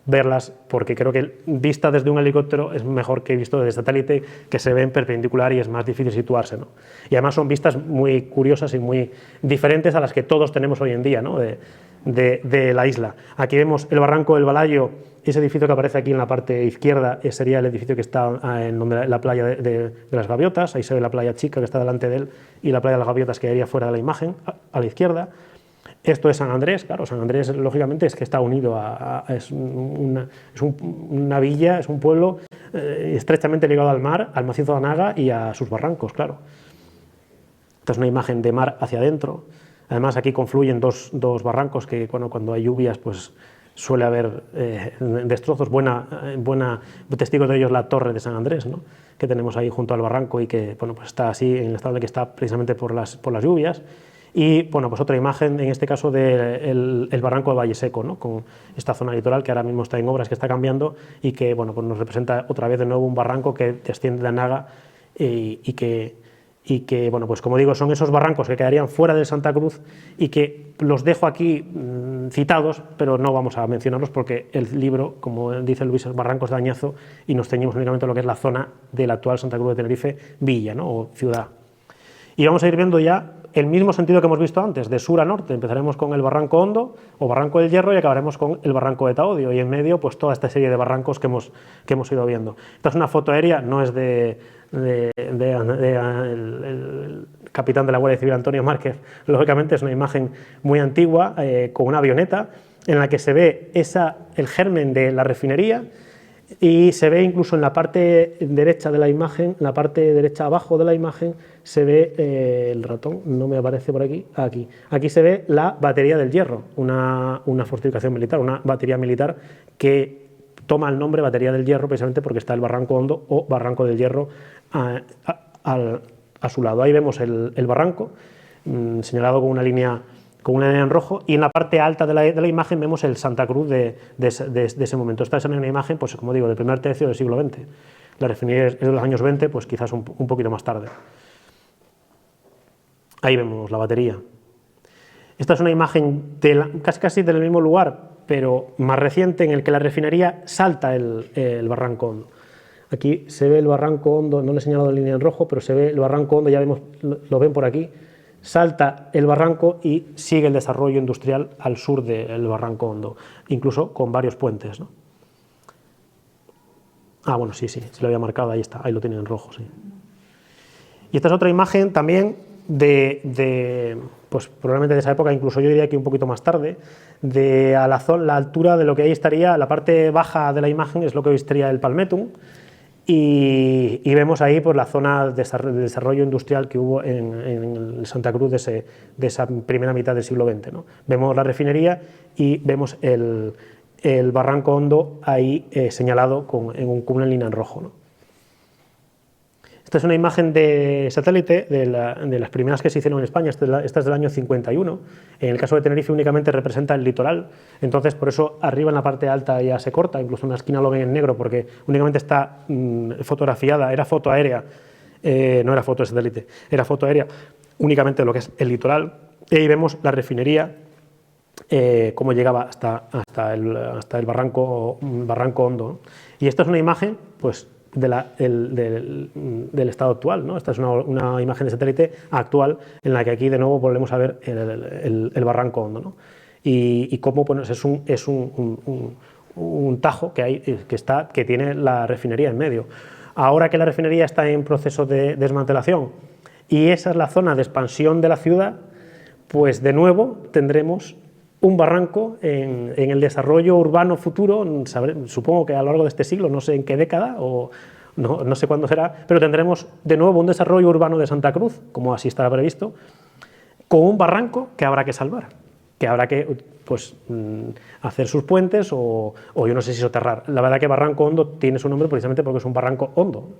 Speaker 2: verlas, porque creo que vista desde un helicóptero es mejor que visto desde satélite, que se ve en perpendicular y es más difícil situarse, ¿no? Y además son vistas muy curiosas y muy diferentes a las que todos tenemos hoy en día, ¿no? de la isla. Aquí vemos el barranco del Balayo, ese edificio que aparece aquí en la parte izquierda sería el edificio que está en la playa de las Gaviotas, ahí se ve la playa chica que está delante de él y la playa de las Gaviotas quedaría fuera de la imagen, a la izquierda. Esto es San Andrés, claro, San Andrés lógicamente es que está unido es una villa, es un pueblo estrechamente ligado al mar, al macizo de Anaga y a sus barrancos, claro. Esta es una imagen de mar hacia adentro. Además aquí confluyen dos barrancos que cuando hay lluvias pues suele haber destrozos. Testigos de ellos la torre de San Andrés, ¿no? Que tenemos ahí junto al barranco y que bueno, pues está así en el estado en el que está precisamente por las lluvias. Y bueno, pues otra imagen, en este caso del barranco de Valle Seco, ¿no? Con esta zona litoral que ahora mismo está en obras, que está cambiando y que bueno, pues nos representa otra vez de nuevo un barranco que desciende de Anaga y que bueno, pues como digo, son esos barrancos que quedarían fuera de Santa Cruz y que los dejo aquí citados, pero no vamos a mencionarlos porque el libro, como dice Luis, es Barrancos de Añazo y nos ceñimos únicamente a lo que es la zona de la actual Santa Cruz de Tenerife, villa, ¿no? O ciudad. Y vamos a ir viendo ya el mismo sentido que hemos visto antes, de sur a norte. Empezaremos con el Barranco Hondo o Barranco del Hierro y acabaremos con el Barranco de Taodio y en medio pues toda esta serie de barrancos que hemos ido viendo. Esta es una foto aérea, no es el capitán de la Guardia Civil Antonio Márquez, lógicamente es una imagen muy antigua con una avioneta en la que se ve el germen de la refinería y se ve incluso en la parte derecha de la imagen, en la parte derecha abajo de la imagen, se ve el ratón, no me aparece por aquí, aquí se ve la batería del Hierro, una fortificación militar, una batería militar que toma el nombre Batería del Hierro precisamente porque está el Barranco Hondo o Barranco del Hierro a su lado. Ahí vemos el barranco señalado con una línea en rojo, y en la parte alta de la imagen vemos el Santa Cruz de ese momento. Esta es una imagen, pues como digo, del primer tercio del siglo XX. La refinería es de los años 20, pues quizás un poquito más tarde. Ahí vemos la batería. Esta es una imagen casi del mismo lugar, pero más reciente, en el que la refinería salta el Barranco Hondo. Aquí se ve el Barranco Hondo, no le he señalado la línea en rojo, pero se ve el Barranco Hondo, ya vemos, lo ven por aquí. Salta el barranco y sigue el desarrollo industrial al sur del Barranco Hondo, incluso con varios puentes, ¿no? Bueno, sí, se lo había marcado, ahí está, ahí lo tienen en rojo, sí. Y esta es otra imagen también pues probablemente de esa época, incluso yo diría que un poquito más tarde, a la altura de lo que ahí estaría, la parte baja de la imagen es lo que hoy estaría el Palmetum, y vemos ahí pues, la zona de desarrollo industrial que hubo en Santa Cruz de esa primera mitad del siglo XX, ¿no? Vemos la refinería y vemos el Barranco Hondo ahí señalado con una línea en rojo, ¿no? Esta es una imagen de satélite de las primeras que se hicieron en España, esta es del año 51. En el caso de Tenerife únicamente representa el litoral, entonces por eso arriba en la parte alta ya se corta, incluso en la esquina lo ven en negro porque únicamente está fotografiada, era foto aérea, no era foto de satélite, era foto aérea únicamente lo que es el litoral, y ahí vemos la refinería, cómo llegaba hasta el Barranco Hondo, ¿no? Y esta es una imagen, pues, del estado actual, ¿no? Esta es una imagen de satélite actual en la que aquí de nuevo volvemos a ver el Barranco Hondo, ¿no? Y cómo pues, es un tajo que tiene la refinería en medio. Ahora que la refinería está en proceso de desmantelación y esa es la zona de expansión de la ciudad, pues de nuevo tendremos un barranco en el desarrollo urbano futuro, supongo que a lo largo de este siglo, no sé en qué década o no sé cuándo será, pero tendremos de nuevo un desarrollo urbano de Santa Cruz, como así estará previsto, con un barranco que habrá que salvar, que habrá que pues, hacer sus puentes o yo no sé si soterrar. La verdad que Barranco Hondo tiene su nombre precisamente porque es un barranco hondo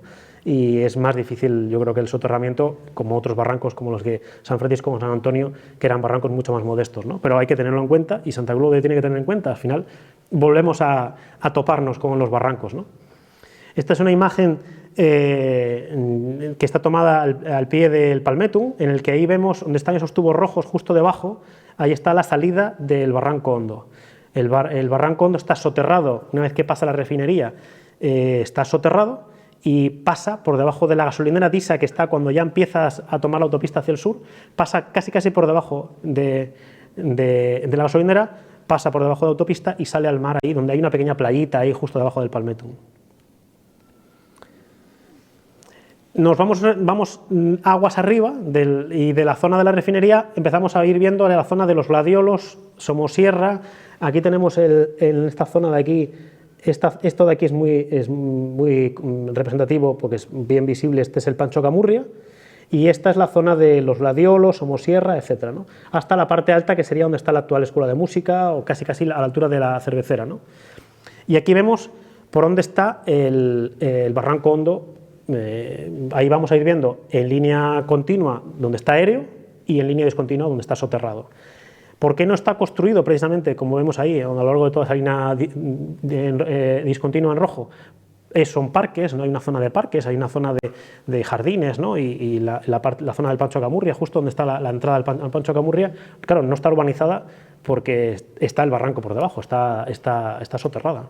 Speaker 2: y es más difícil, yo creo, que el soterramiento, como otros barrancos como los de San Francisco o San Antonio, que eran barrancos mucho más modestos, ¿no? Pero hay que tenerlo en cuenta, y Santa Cruz lo tiene que tener en cuenta. Al final volvemos a toparnos con los barrancos, ¿no? Esta es una imagen que está tomada al pie del Palmetum, en el que ahí vemos donde están esos tubos rojos justo debajo. Ahí está la salida del Barranco Hondo. El Barranco Hondo está soterrado, una vez que pasa la refinería, está soterrado y pasa por debajo de la gasolinera Disa, que está cuando ya empiezas a tomar la autopista hacia el sur, pasa casi por debajo de la gasolinera, pasa por debajo de la autopista y sale al mar ahí, donde hay una pequeña playita ahí justo debajo del Palmetum. Nos vamos aguas arriba y de la zona de la refinería empezamos a ir viendo la zona de los gladiolos, Somosierra. Aquí tenemos en esta zona de aquí, esto de aquí es muy representativo porque es bien visible. Este es el Pancho Camurria y esta es la zona de los gladiolos, Somosierra, etcétera, ¿no? Hasta la parte alta, que sería donde está la actual Escuela de Música, o casi a la altura de la Cervecera, ¿no? Y aquí vemos por dónde está el Barranco Hondo. Ahí vamos a ir viendo en línea continua donde está aéreo y en línea discontinua donde está soterrado. ¿Por qué no está construido precisamente, como vemos ahí, a lo largo de toda esa línea discontinua en rojo? Son parques, ¿no? Hay una zona de parques, hay una zona de jardines, ¿no? y la zona del Pancho Camurria, justo donde está la entrada al Pancho Camurria, claro, no está urbanizada porque está el barranco por debajo, está soterrada.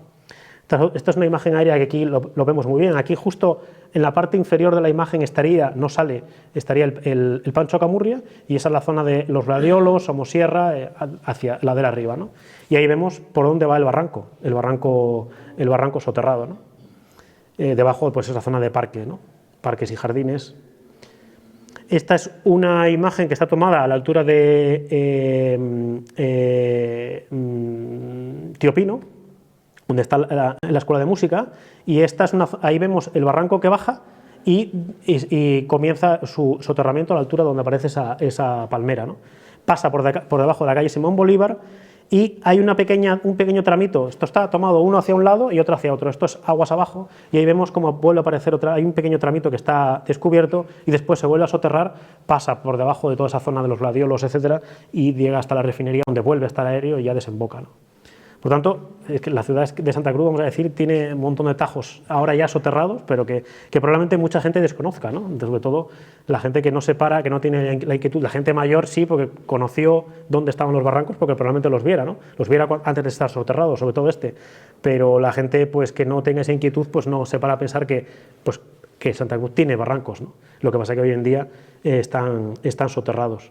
Speaker 2: Esta es una imagen aérea que aquí lo vemos muy bien. Aquí justo en la parte inferior de la imagen estaría el Pancho Camurria, y esa es la zona de los gladiolos, Somosierra, hacia la de arriba, ¿no? Y ahí vemos por dónde va el barranco soterrado, ¿no? Debajo pues es la zona de parque, ¿no? Parques y jardines. Esta es una imagen que está tomada a la altura de Tío Pino, donde está la Escuela de Música, y ahí vemos el barranco que baja y comienza su soterramiento a la altura donde aparece esa palmera, ¿no? Pasa por debajo de la calle Simón Bolívar y hay un pequeño tramito. Esto está tomado uno hacia un lado y otro hacia otro. Esto es aguas abajo y ahí vemos cómo vuelve a aparecer hay un pequeño tramito que está descubierto y después se vuelve a soterrar, pasa por debajo de toda esa zona de los gladiolos, etcétera, y llega hasta la refinería donde vuelve a estar aéreo y ya desemboca, ¿no? Por tanto, es que la ciudad de Santa Cruz, vamos a decir, tiene un montón de tajos ahora ya soterrados, pero que probablemente mucha gente desconozca, ¿no? Sobre todo la gente que no se para, que no tiene la inquietud. La gente mayor sí, porque conoció dónde estaban los barrancos, porque probablemente los viera, ¿no? Los viera antes de estar soterrados, sobre todo este. Pero la gente pues, que no tenga esa inquietud, pues no se para a pensar que Santa Cruz tiene barrancos, ¿no? Lo que pasa es que hoy en día están soterrados.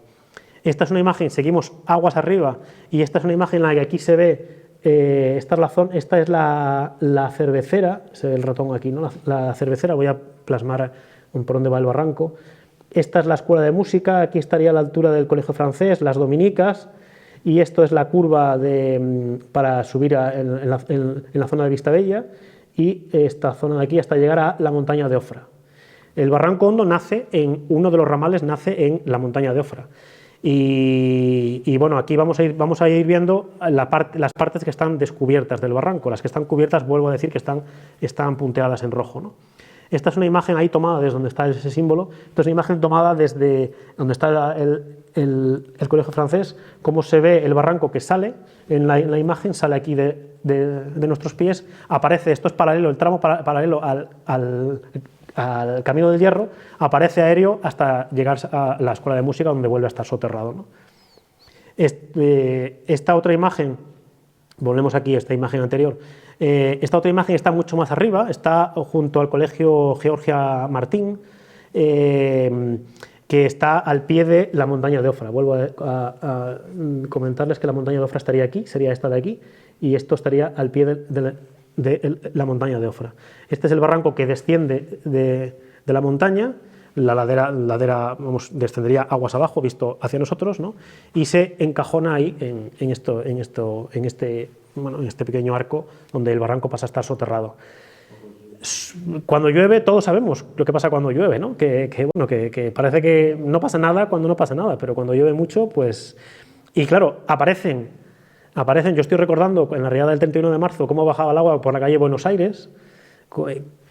Speaker 2: Esta es una imagen, seguimos aguas arriba, y esta es una imagen en la que aquí se ve. Esta es la cervecera, se ve el ratón aquí, ¿no? La cervecera, voy a plasmar por dónde va el barranco. Esta es la Escuela de Música, aquí estaría a la altura del Colegio Francés, las Dominicas, y esto es la curva para subir en la zona de Vistabella, y esta zona de aquí hasta llegar a la montaña de Ofra. El Barranco Hondo uno de los ramales nace en la montaña de Ofra. Y bueno, aquí vamos a ir viendo las partes que están descubiertas del barranco. Las que están cubiertas, vuelvo a decir que están punteadas en rojo, ¿no? Esta es una imagen ahí tomada desde donde está ese símbolo. Esta es una imagen tomada desde donde está el Colegio Francés, cómo se ve el barranco que sale en la imagen, sale aquí de nuestros pies, aparece, esto es paralelo, el tramo paralelo al Camino del Hierro, aparece aéreo hasta llegar a la Escuela de Música, donde vuelve a estar soterrado, ¿no? Esta otra imagen, volvemos aquí a esta imagen anterior, esta otra imagen está mucho más arriba, está junto al Colegio Georgia Martín, que está al pie de la montaña de Ofra. Vuelvo a comentarles que la montaña de Ofra estaría aquí, sería esta de aquí, y esto estaría al pie de la montaña de Ofra. Este es el barranco que desciende de la montaña, la ladera descendería aguas abajo, visto hacia nosotros, ¿no? Y se encajona ahí en este pequeño arco donde el barranco pasa a estar soterrado. Cuando llueve, todos sabemos lo que pasa cuando llueve, ¿no? Que parece que no pasa nada cuando no pasa nada, pero cuando llueve mucho, pues... Y claro, aparecen, yo estoy recordando en la riada del 31 de marzo cómo bajaba el agua por la calle Buenos Aires,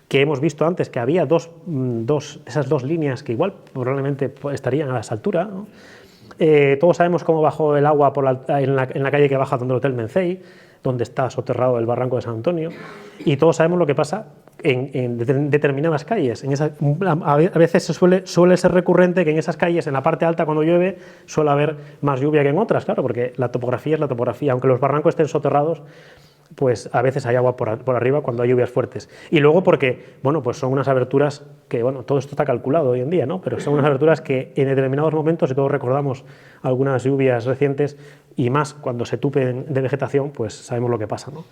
Speaker 2: que hemos visto antes, que había esas dos líneas que igual probablemente estarían a esa altura, ¿no? Todos sabemos cómo bajó el agua en la calle que baja donde el Hotel Mencey, donde está soterrado el barranco de San Antonio, y todos sabemos lo que pasa en determinadas calles. A veces suele ser recurrente que en esas calles, en la parte alta, cuando llueve, suele haber más lluvia que en otras, claro, porque la topografía es la topografía. Aunque los barrancos estén soterrados, pues a veces hay agua por arriba cuando hay lluvias fuertes. Y luego porque, bueno, pues son unas aberturas que, bueno, todo esto está calculado hoy en día, ¿no? Pero son unas aberturas que en determinados momentos, y todos recordamos algunas lluvias recientes, y más cuando se tupen de vegetación, pues sabemos lo que pasa, ¿no?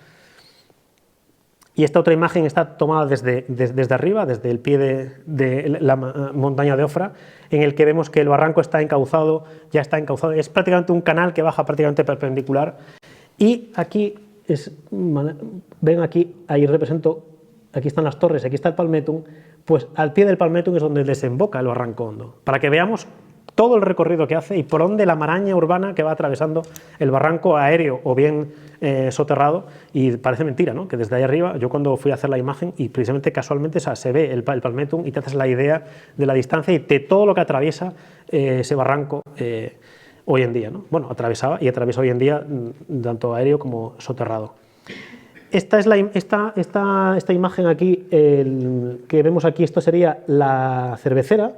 Speaker 2: Y esta otra imagen está tomada desde arriba, desde el pie de la montaña de Ofra, en el que vemos que el barranco está encauzado, ya está encauzado, es prácticamente un canal que baja prácticamente perpendicular. Y aquí, ven aquí, ahí represento, aquí están las torres, aquí está el Palmettum, pues al pie del Palmettum es donde desemboca el Barranco Hondo, para que veamos todo el recorrido que hace y por donde la maraña urbana que va atravesando el barranco aéreo o bien soterrado. Y parece mentira, ¿no? Que desde ahí arriba, yo cuando fui a hacer la imagen, y precisamente casualmente se ve el Palmettum y te haces la idea de la distancia y de todo lo que atraviesa ese barranco hoy en día, ¿no? Bueno, atravesaba y atraviesa hoy en día tanto aéreo como soterrado. Esta imagen aquí, que vemos aquí, esto sería la cervecera.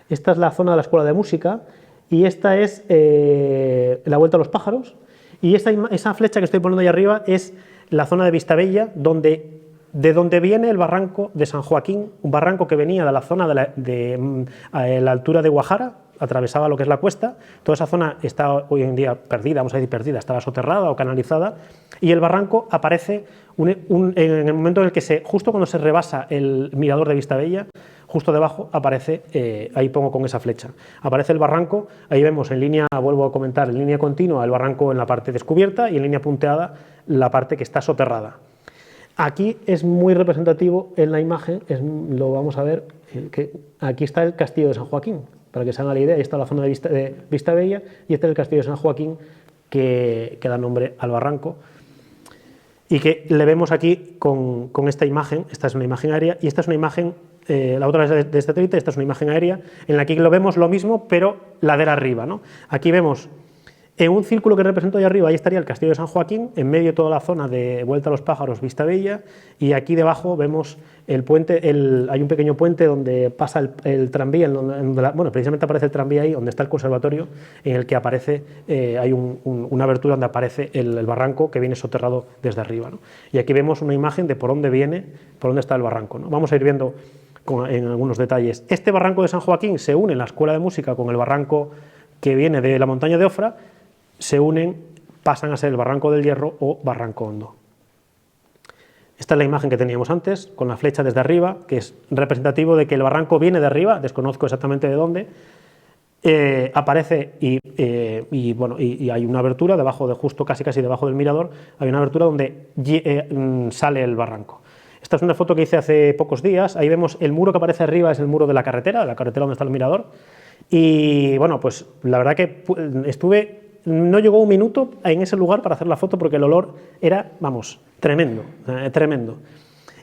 Speaker 2: Esta es la zona de la Escuela de Música y esta es la Vuelta a los Pájaros, y esa flecha que estoy poniendo ahí arriba es la zona de Vistabella, de donde viene el barranco de San Joaquín, un barranco que venía de la zona de la altura de Guajara, atravesaba lo que es la cuesta. Toda esa zona está hoy en día perdida, vamos a decir perdida, estaba soterrada o canalizada, y el barranco aparece en el momento en el que justo cuando se rebasa el mirador de Vistabella, justo debajo aparece, ahí pongo con esa flecha, aparece el barranco, ahí vemos en línea, vuelvo a comentar, en línea continua el barranco en la parte descubierta y en línea punteada la parte que está soterrada. Aquí es muy representativo en la imagen, lo vamos a ver, que aquí está el castillo de San Joaquín, para que se hagan la idea. Ahí está la zona de Vistabella y este es el castillo de San Joaquín que da nombre al barranco, y que le vemos aquí con esta imagen. Esta es una imagen aérea y esta es una imagen, la otra es de satélite, esta es una imagen aérea en la que lo vemos lo mismo pero ladera arriba, ¿no? Aquí vemos en un círculo que represento ahí arriba, ahí estaría el castillo de San Joaquín, en medio toda la zona de Vuelta a los Pájaros, Vistabella, y aquí debajo vemos el puente, hay un pequeño puente donde pasa el tranvía, bueno, precisamente aparece el tranvía ahí, donde está el conservatorio, en el que aparece, hay una abertura donde aparece el barranco que viene soterrado desde arriba, ¿no? Y aquí vemos una imagen de por dónde viene, por dónde está el barranco, ¿no? Vamos a ir viendo en algunos detalles. Este barranco de San Joaquín se une en la Escuela de Música con el barranco que viene de la montaña de Ofra, se unen, pasan a ser el Barranco del Hierro o Barranco Hondo. Esta es la imagen que teníamos antes, con la flecha desde arriba, que es representativo de que el barranco viene de arriba, desconozco exactamente de dónde, aparece y hay una abertura debajo justo casi debajo del mirador, hay una abertura donde sale el barranco. Esta es una foto que hice hace pocos días, ahí vemos el muro que aparece arriba, es el muro de la carretera donde está el mirador, y bueno, pues la verdad que no llegó un minuto en ese lugar para hacer la foto porque el olor era, vamos, tremendo, tremendo.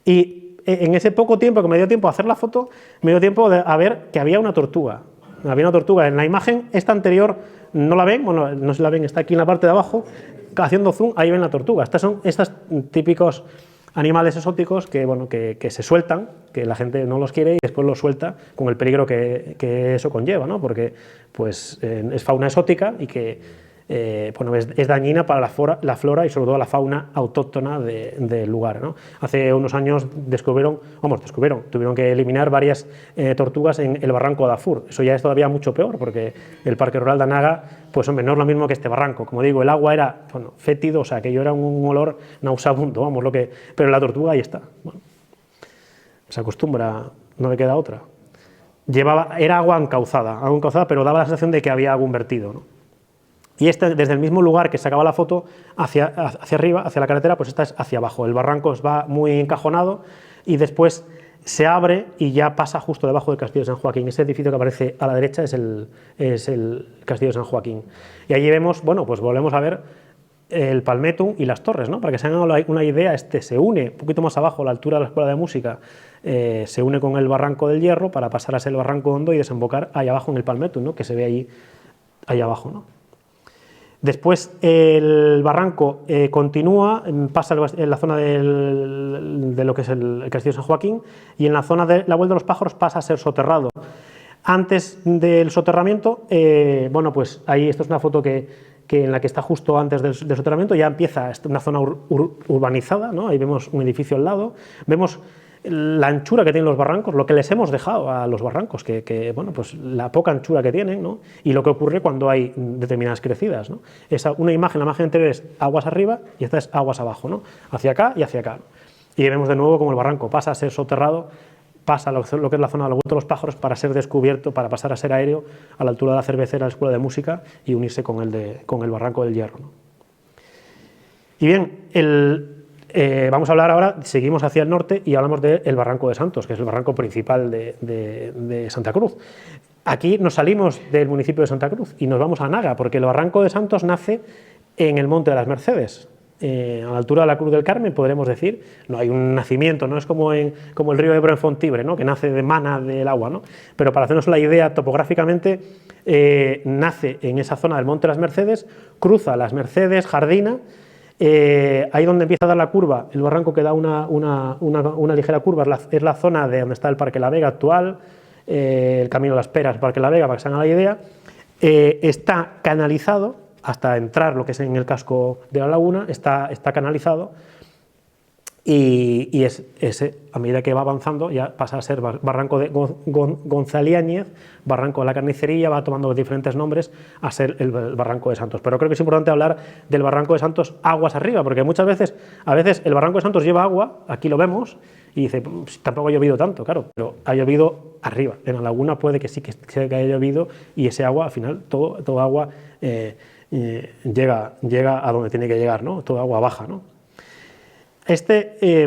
Speaker 2: Y en ese poco tiempo que me dio tiempo a hacer la foto, me dio tiempo a ver que había una tortuga. Había una tortuga en la imagen, esta anterior no la ven, bueno, no se la ven, está aquí en la parte de abajo, haciendo zoom, ahí ven la tortuga. Estas son típicos animales exóticos que se sueltan, que la gente no los quiere y después los suelta con el peligro que eso conlleva, ¿no? Porque pues, es fauna exótica y que es dañina para la flora y sobre todo la fauna autóctona del lugar, ¿no? Hace unos años tuvieron que eliminar varias tortugas en el barranco de Afur. Eso ya es todavía mucho peor porque el Parque Rural de Anaga, pues hombre, no es lo mismo que este barranco. Como digo, el agua era fétido, o sea, aquello era un olor nauseabundo, pero la tortuga ahí está. Bueno, se acostumbra, no le queda otra. Era agua encauzada, pero daba la sensación de que había algún vertido, ¿no? Y desde el mismo lugar que sacaba la foto hacia arriba, hacia la carretera, pues esta es hacia abajo. El barranco va muy encajonado y después se abre y ya pasa justo debajo del Castillo de San Joaquín. Ese edificio que aparece a la derecha es el Castillo de San Joaquín. Y allí vemos, bueno, pues volvemos a ver el Palmetum y las torres, ¿no? Para que se hagan una idea, se une un poquito más abajo, a la altura de la Escuela de Música, se une con el Barranco del Hierro para pasar a ser el Barranco Hondo y desembocar ahí abajo en el Palmetum, ¿no? Que se ve ahí abajo, ¿no? Después el barranco continúa, pasa en la zona de lo que es el Castillo de San Joaquín, y en la zona de la Vuelta de los Pájaros pasa a ser soterrado. Antes del soterramiento, bueno, pues ahí esta es una foto que en la que está justo antes del soterramiento, ya empieza una zona urbanizada, ¿no? Ahí vemos un edificio al lado, vemos la anchura que tienen los barrancos, lo que les hemos dejado a los barrancos, bueno, pues la poca anchura que tienen, ¿no? Y lo que ocurre cuando hay determinadas crecidas, ¿no? Una imagen, la imagen anterior es aguas arriba y esta es aguas abajo, ¿no? Hacia acá y hacia acá. Y vemos de nuevo como el barranco pasa a ser soterrado, pasa a lo que es la zona de la Vuelta de los Pájaros para ser descubierto, para pasar a ser aéreo a la altura de la Cervecera, la Escuela de Música, y unirse con el Barranco del Hierro, ¿no? Y bien, vamos a hablar ahora, seguimos hacia el norte y hablamos del Barranco de Santos, que es el barranco principal de Santa Cruz. Aquí nos salimos del municipio de Santa Cruz y nos vamos a Naga, porque el Barranco de Santos nace en el Monte de las Mercedes, a la altura de la Cruz del Carmen, podremos decir. No hay un nacimiento, no es como el río Ebro en Fontibre, ¿no? Que nace de mana del agua, ¿no? Pero para hacernos la idea, topográficamente, nace en esa zona del Monte de las Mercedes, cruza las Mercedes, Jardina. Ahí donde empieza a dar la curva, el barranco que da una ligera curva, es la zona de donde está el Parque La Vega actual, el Camino de las Peras, el Parque La Vega, para que se hagan la idea. Está canalizado hasta entrar lo que es en el casco de la laguna, está canalizado, y a medida que va avanzando ya pasa a ser Barranco de Gonzaliáñez, Barranco de la Carnicería, va tomando diferentes nombres a ser el Barranco de Santos. Pero creo que es importante hablar del Barranco de Santos aguas arriba, porque a veces el Barranco de Santos lleva agua, aquí lo vemos, y dice, tampoco ha llovido tanto, claro, pero ha llovido arriba. En la laguna puede que sí que haya llovido, y ese agua, al final, todo agua llega a donde tiene que llegar, ¿no? Todo agua baja, ¿no?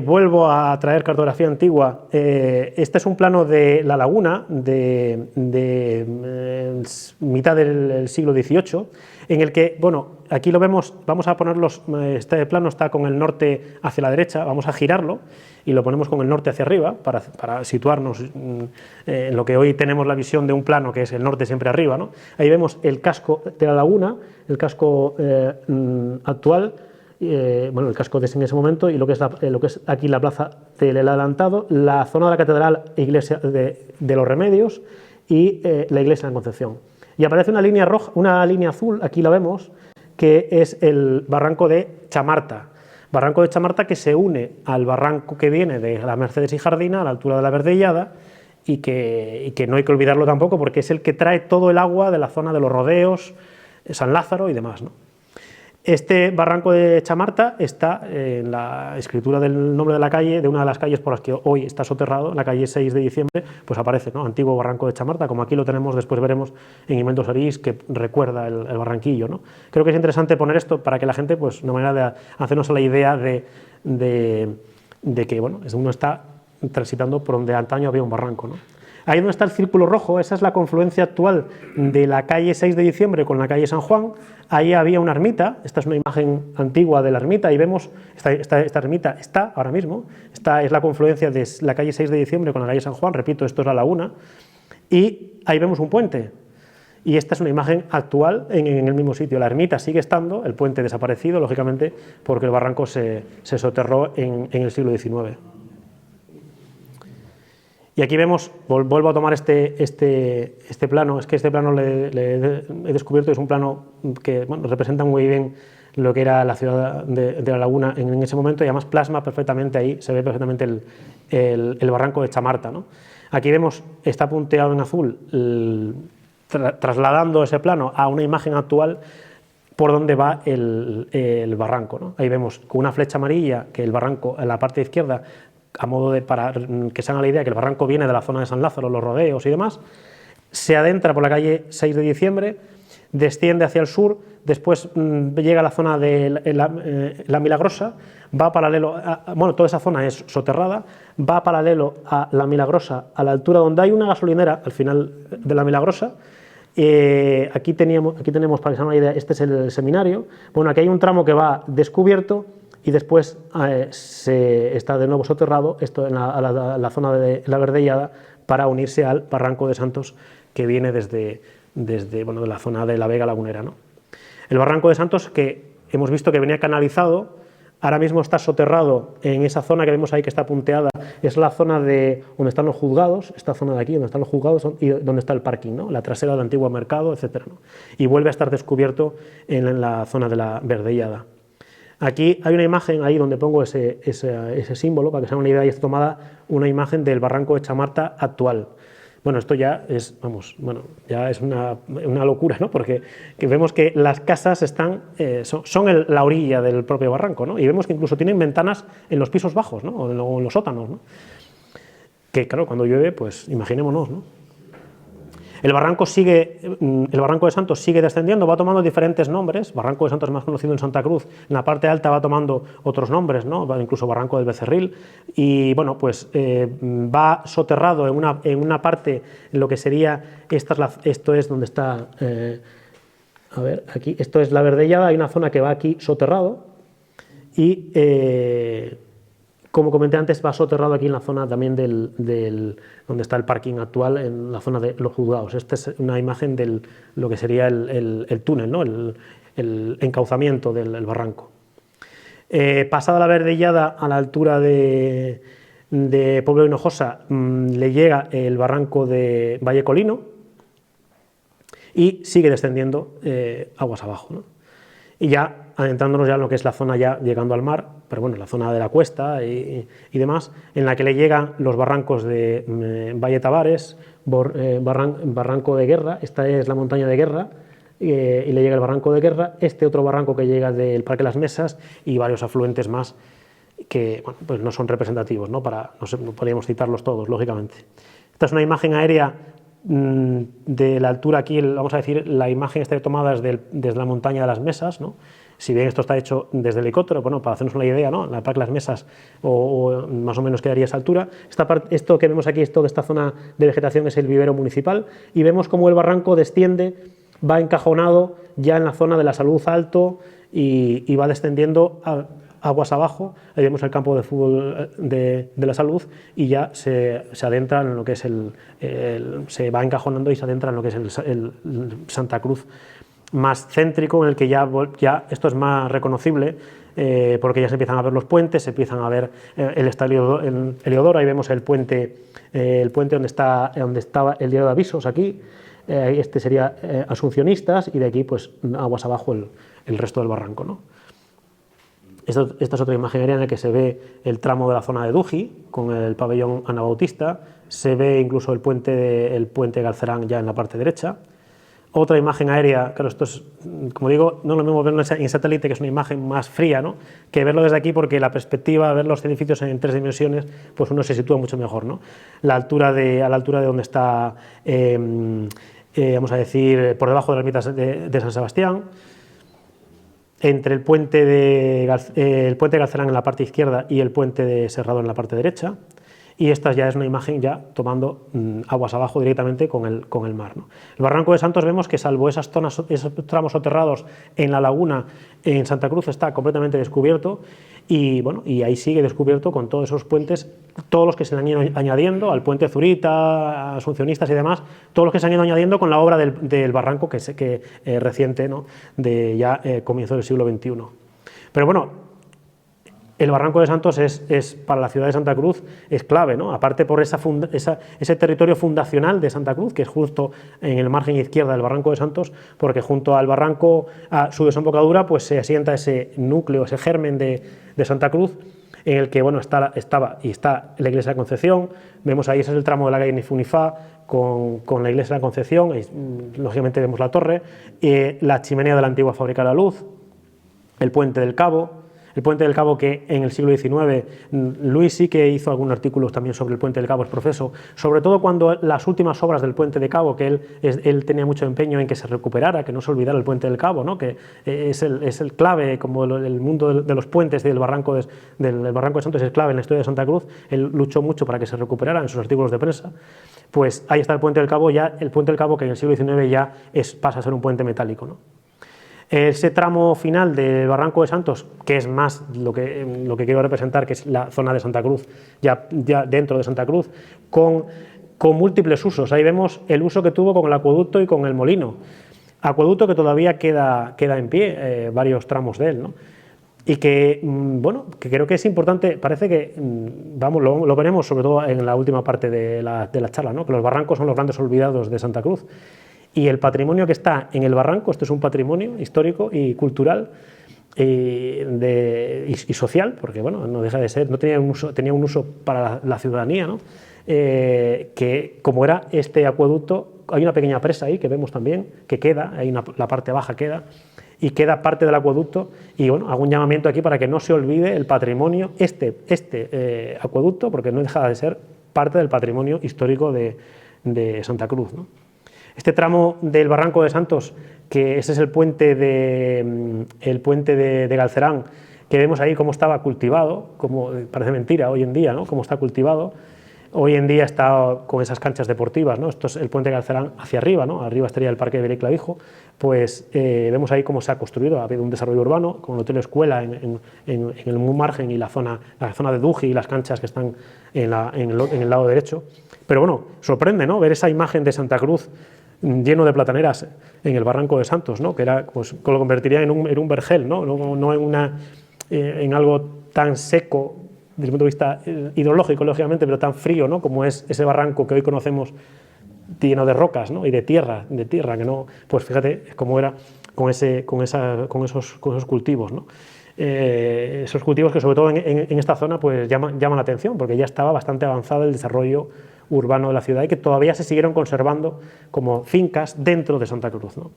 Speaker 2: Vuelvo a traer cartografía antigua. Este es un plano de la laguna de mitad del siglo XVIII, en el que, bueno, aquí lo vemos, vamos a ponerlos, este plano está con el norte hacia la derecha, vamos a girarlo y lo ponemos con el norte hacia arriba para situarnos en lo que hoy tenemos la visión de un plano que es el norte siempre arriba, ¿no? Ahí vemos el casco de la laguna, el casco actual, bueno, el casco de en ese momento, y lo que es aquí la plaza del Adelantado, la zona de la catedral, iglesia de los Remedios y la iglesia de la Concepción. Y aparece una línea roja, una línea azul, aquí la vemos, que es el barranco de Chamarta. Barranco de Chamarta que se une al barranco que viene de la Mercedes y Jardina, a la altura de la Verdellada, y que no hay que olvidarlo tampoco, porque es el que trae todo el agua de la zona de los Rodeos, San Lázaro y demás, ¿no? Este barranco de Chamarta está en la escritura del nombre de la calle, de una de las calles por las que hoy está soterrado, la calle 6 de diciembre, pues aparece, ¿no? Antiguo barranco de Chamarta, como aquí lo tenemos, después veremos en Imeldo Serís, que recuerda el barranquillo, ¿no? Creo que es interesante poner esto para que la gente, pues, una manera de hacernos la idea de que, bueno, uno está transitando por donde antaño había un barranco, ¿no? Ahí donde está el círculo rojo, esa es la confluencia actual de la calle 6 de diciembre con la calle San Juan. Ahí había una ermita, esta es una imagen antigua de la ermita, y vemos, esta ermita está ahora mismo, esta es la confluencia de la calle 6 de diciembre con la calle San Juan, repito, esto es la laguna, y ahí vemos un puente, y esta es una imagen actual en el mismo sitio. La ermita sigue estando, el puente desaparecido, lógicamente, porque el barranco se soterró en el siglo XIX. Y aquí vemos, vuelvo a tomar este plano, es que este plano le he descubierto, es un plano que, bueno, representa muy bien lo que era la ciudad de la laguna en ese momento, y además plasma perfectamente ahí, se ve perfectamente el barranco de Chamarta, ¿no? Aquí vemos, está punteado en azul, trasladando ese plano a una imagen actual por donde va el barranco, ¿no? Ahí vemos con una flecha amarilla que el barranco en la parte izquierda, a modo de, para que se hagan la idea, que el barranco viene de la zona de San Lázaro, los Rodeos y demás, se adentra por la calle 6 de diciembre, desciende hacia el sur, después llega a la zona de la Milagrosa, va paralelo, bueno, toda esa zona es soterrada, va paralelo a la Milagrosa, a la altura donde hay una gasolinera al final de la Milagrosa, Aquí tenemos, para que se hagan una idea, este es el seminario. Bueno, aquí hay un tramo que va descubierto y después está de nuevo soterrado, esto en la zona de la Verdellada, para unirse al Barranco de Santos, que viene desde bueno, de la zona de la Vega Lagunera, ¿no? El Barranco de Santos, que hemos visto que venía canalizado, ahora mismo está soterrado en esa zona que vemos ahí que está punteada, es la zona de donde están los juzgados, esta zona de aquí donde están los juzgados y donde está el parking, ¿no? La trasera del antiguo mercado, etc., ¿no? Y vuelve a estar descubierto en la zona de la Verdellada. Aquí hay una imagen ahí donde pongo ese símbolo, para que se hagan una idea, y está tomada una imagen del Barranco de Chamarta actual. Bueno, esto ya es, ya es una locura, ¿no? Porque vemos que las casas son la orilla del propio barranco, ¿no? Y vemos que incluso tienen ventanas en los pisos bajos, ¿no? O en los sótanos, ¿no? Que claro, cuando llueve, pues imaginémonos, ¿no? El Barranco de Santos sigue descendiendo, va tomando diferentes nombres. Barranco de Santos es más conocido en Santa Cruz, en la parte alta va tomando otros nombres, ¿no? Incluso Barranco del Becerril, y bueno, pues va soterrado en una parte, en lo que sería, esto es donde está, a ver, aquí, esto es la Verdellada, hay una zona que va aquí soterrado, y como comenté antes, va soterrado aquí en la zona también donde está el parking actual, en la zona de los juzgados. Esta es una imagen de lo que sería el túnel, ¿no? el encauzamiento del barranco. Pasada la Verdellada, a la altura de Pueblo de Hinojosa, le llega el barranco de Valle Colino y sigue descendiendo aguas abajo, ¿no? Y ya adentrándonos ya en lo que es la zona ya llegando al mar, pero bueno, la zona de la cuesta y demás, en la que le llegan los barrancos de Valle Tavares, Barranco de Guerra, esta es la montaña de Guerra, y le llega el Barranco de Guerra, este otro barranco que llega del Parque Las Mesas y varios afluentes más que bueno, pues no son representativos, ¿no? No podríamos citarlos todos, lógicamente. Esta es una imagen aérea de la altura aquí, vamos a decir, la imagen está tomada desde la montaña de Las Mesas, ¿no? Si bien esto está hecho desde helicóptero, bueno, para hacernos una idea, ¿no? La Parque Las Mesas o más o menos quedaría esa altura. Esto que vemos aquí, toda esta zona de vegetación es el vivero municipal y vemos cómo el barranco desciende, va encajonado ya en la zona de la Salud Alto y va descendiendo aguas abajo. Ahí vemos el campo de fútbol de la Salud y ya se adentra en lo que es se va encajonando y se adentra en lo que es el Santa Cruz más céntrico, en el que ya esto es más reconocible porque ya se empiezan a ver los puentes, se empiezan a ver el Heliodoro, ahí vemos el puente donde estaba el diario de avisos aquí, este sería Asuncionistas y de aquí pues aguas abajo el resto del barranco, ¿no? Esta es otra imagen aérea en la que se ve el tramo de la zona de Duji con el pabellón anabautista, se ve incluso el puente Galcerán ya en la parte derecha. Otra imagen aérea, claro, esto es, como digo, no lo mismo verlo en satélite, que es una imagen más fría, ¿no? Que verlo desde aquí, porque la perspectiva, ver los edificios en 3 dimensiones, pues uno se sitúa mucho mejor, ¿no? A la altura de donde está, vamos a decir, por debajo de las ermitas de San Sebastián, entre el puente Galcerán en la parte izquierda y el puente de Serrado en la parte derecha. Y esta ya es una imagen ya tomando aguas abajo directamente con el mar, ¿no? El Barranco de Santos vemos que salvo esas zonas, esos tramos soterrados en la laguna, en Santa Cruz está completamente descubierto y, bueno, y ahí sigue descubierto con todos esos puentes, todos los que se le han ido añadiendo, al puente Zurita, Asuncionistas y demás, todos los que se han ido añadiendo con la obra del barranco que reciente, ¿no? De ya comienzo del siglo XXI. Pero bueno, el Barranco de Santos es para la ciudad de Santa Cruz es clave, ¿no? Aparte por ese territorio fundacional de Santa Cruz, que es justo en el margen izquierda del Barranco de Santos, porque junto al barranco, a su desembocadura, pues se asienta ese núcleo, ese germen de Santa Cruz, en el que bueno, está la iglesia de la Concepción. Vemos ahí, ese es el tramo de la calle Nifunifá con la iglesia de la Concepción, y, lógicamente vemos la torre, la chimenea de la antigua fábrica de la luz, el puente del Cabo. El puente del Cabo, que en el siglo XIX, Luis sí que hizo algún artículo también sobre el puente del Cabo, es profeso, sobre todo cuando las últimas obras del puente de Cabo, que él tenía mucho empeño en que se recuperara, que no se olvidara el puente del Cabo, ¿no? Que es el clave, como el mundo de los puentes del Barranco de Santos es clave en la historia de Santa Cruz. Él luchó mucho para que se recuperara en sus artículos de prensa. Pues ahí está el Puente del Cabo, ya el Puente del Cabo que en el siglo XIX ya pasa a ser un puente metálico, ¿no? Ese tramo final del Barranco de Santos, que es más lo que quiero representar, que es la zona de Santa Cruz, ya dentro de Santa Cruz, con múltiples usos. Ahí vemos el uso que tuvo con el acueducto y con el molino. Acueducto que todavía queda en pie, varios tramos de él, ¿no? Y que, bueno, que creo que es importante, parece que, vamos, lo veremos sobre todo en la última parte de la charla, ¿no? Que los barrancos son los grandes olvidados de Santa Cruz. Y el patrimonio que está en el barranco, esto es un patrimonio histórico y cultural y social, porque bueno, no deja de ser, no tenía un uso para la ciudadanía, ¿no? Que como era este acueducto, hay una pequeña presa ahí que vemos también, que queda, la parte baja queda, y queda parte del acueducto, y bueno, hago un llamamiento aquí para que no se olvide el patrimonio, este acueducto, porque no deja de ser parte del patrimonio histórico de Santa Cruz, ¿no? Este tramo del Barranco de Santos, que ese es el puente de Galcerán, que vemos ahí cómo estaba cultivado, como parece mentira hoy en día, ¿no? Cómo está cultivado. Hoy en día está con esas canchas deportivas, ¿no? Esto es el puente de Galcerán hacia arriba, ¿no? Arriba estaría el Parque de Belén-Clavijo. Pues vemos ahí cómo se ha construido, ha habido un desarrollo urbano con el hotel escuela en el margen y la zona de Duji y las canchas que están en el lado derecho. Pero bueno, sorprende, ¿no? Ver esa imagen de Santa Cruz lleno de plataneras en el Barranco de Santos, ¿no? Que era, pues, lo convertiría en un vergel, ¿no? No en algo tan seco desde el punto de vista hidrológico, lógicamente, pero tan frío, ¿no? Como es ese barranco que hoy conocemos lleno de rocas, ¿no? Y de tierra, que no, pues fíjate cómo era con esos cultivos, ¿no? Esos cultivos que sobre todo en esta zona pues llaman la atención, porque ya estaba bastante avanzado el desarrollo urbano de la ciudad y que todavía se siguieron conservando como fincas dentro de Santa Cruz, ¿no?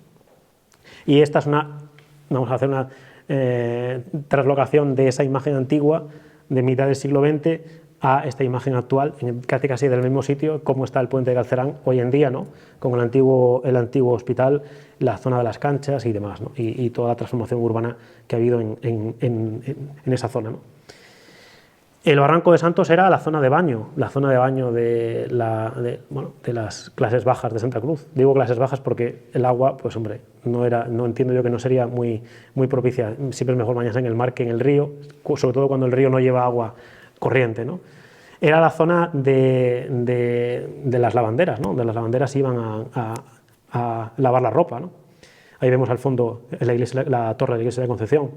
Speaker 2: Y esta es vamos a hacer una traslocación de esa imagen antigua de mitad del siglo XX a esta imagen actual, casi del mismo sitio, como está el puente de Galcerán hoy en día, ¿no? Con el antiguo hospital, la zona de las canchas y demás, ¿no? Y toda la transformación urbana que ha habido en esa zona, ¿no? El Barranco de Santos era la zona de baño de las clases bajas de Santa Cruz. Digo clases bajas porque el agua, pues hombre, no entiendo yo que no sería muy propicia. Siempre es mejor bañarse en el mar que en el río, sobre todo cuando el río no lleva agua corriente, ¿no? Era la zona de las lavanderas, ¿no? Donde las lavanderas iban a lavar la ropa, ¿no? Ahí vemos al fondo la torre de la iglesia de Concepción.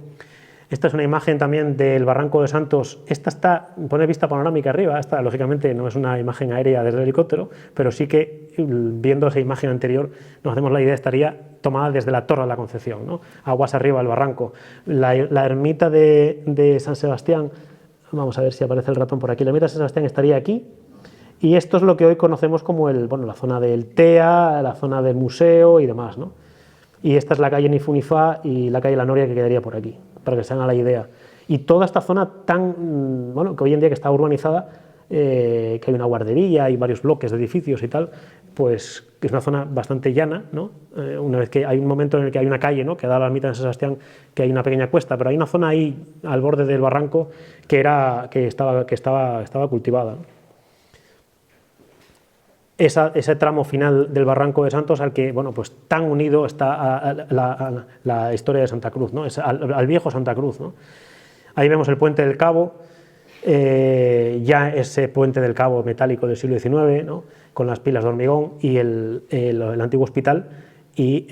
Speaker 2: Esta es una imagen también del Barranco de Santos. Esta pone vista panorámica arriba. Esta, lógicamente, no es una imagen aérea desde el helicóptero, pero sí que, viendo esa imagen anterior, nos hacemos la idea, estaría tomada desde la Torre de la Concepción, ¿no? Aguas arriba del barranco. La ermita de San Sebastián, vamos a ver si aparece el ratón por aquí, la ermita de San Sebastián estaría aquí, y esto es lo que hoy conocemos como la zona del TEA, la zona del museo y demás, ¿no? Y esta es la calle Nifunifá y la calle La Noria, que quedaría por aquí, para que se hagan la idea. Y toda esta zona tan, bueno, que hoy en día que está urbanizada, que hay una guardería y varios bloques de edificios y tal, pues que es una zona bastante llana, ¿no? Una vez que hay un momento en el que hay una calle, ¿no? Que da a la ermita de San Sebastián, que hay una pequeña cuesta, pero hay una zona ahí al borde del barranco que estaba cultivada, ¿no? Ese tramo final del Barranco de Santos al que, bueno, pues tan unido está la historia de Santa Cruz, ¿no? Al viejo Santa Cruz, ¿no? Ahí vemos el puente del Cabo, ya ese puente del Cabo metálico del siglo XIX, ¿no? Con las pilas de hormigón y el antiguo hospital y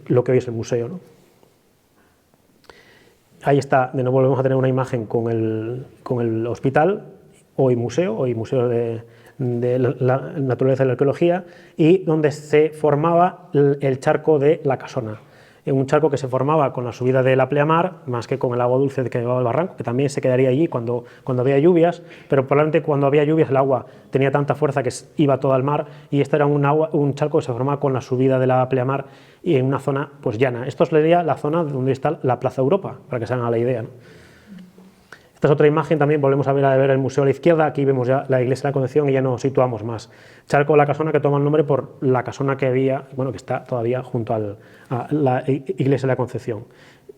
Speaker 2: lo que hoy es el museo, ¿no? Ahí está, de nuevo volvemos a tener una imagen con el hospital, hoy museo de la naturaleza y la arqueología, y donde se formaba el charco de la Casona, un charco que se formaba con la subida de la pleamar, más que con el agua dulce que llevaba el barranco, que también se quedaría allí cuando había lluvias, pero probablemente cuando había lluvias el agua tenía tanta fuerza que iba todo al mar, y este era un charco que se formaba con la subida de la pleamar y en una zona pues llana. Esto sería la zona donde está la Plaza Europa, para que se hagan la idea, ¿no? Esta es otra imagen, también volvemos a ver el museo a la izquierda, aquí vemos ya la iglesia de la Concepción y ya nos situamos más. Charco de la Casona, que toma el nombre por la casona que había, bueno, que está todavía junto a la iglesia de la Concepción.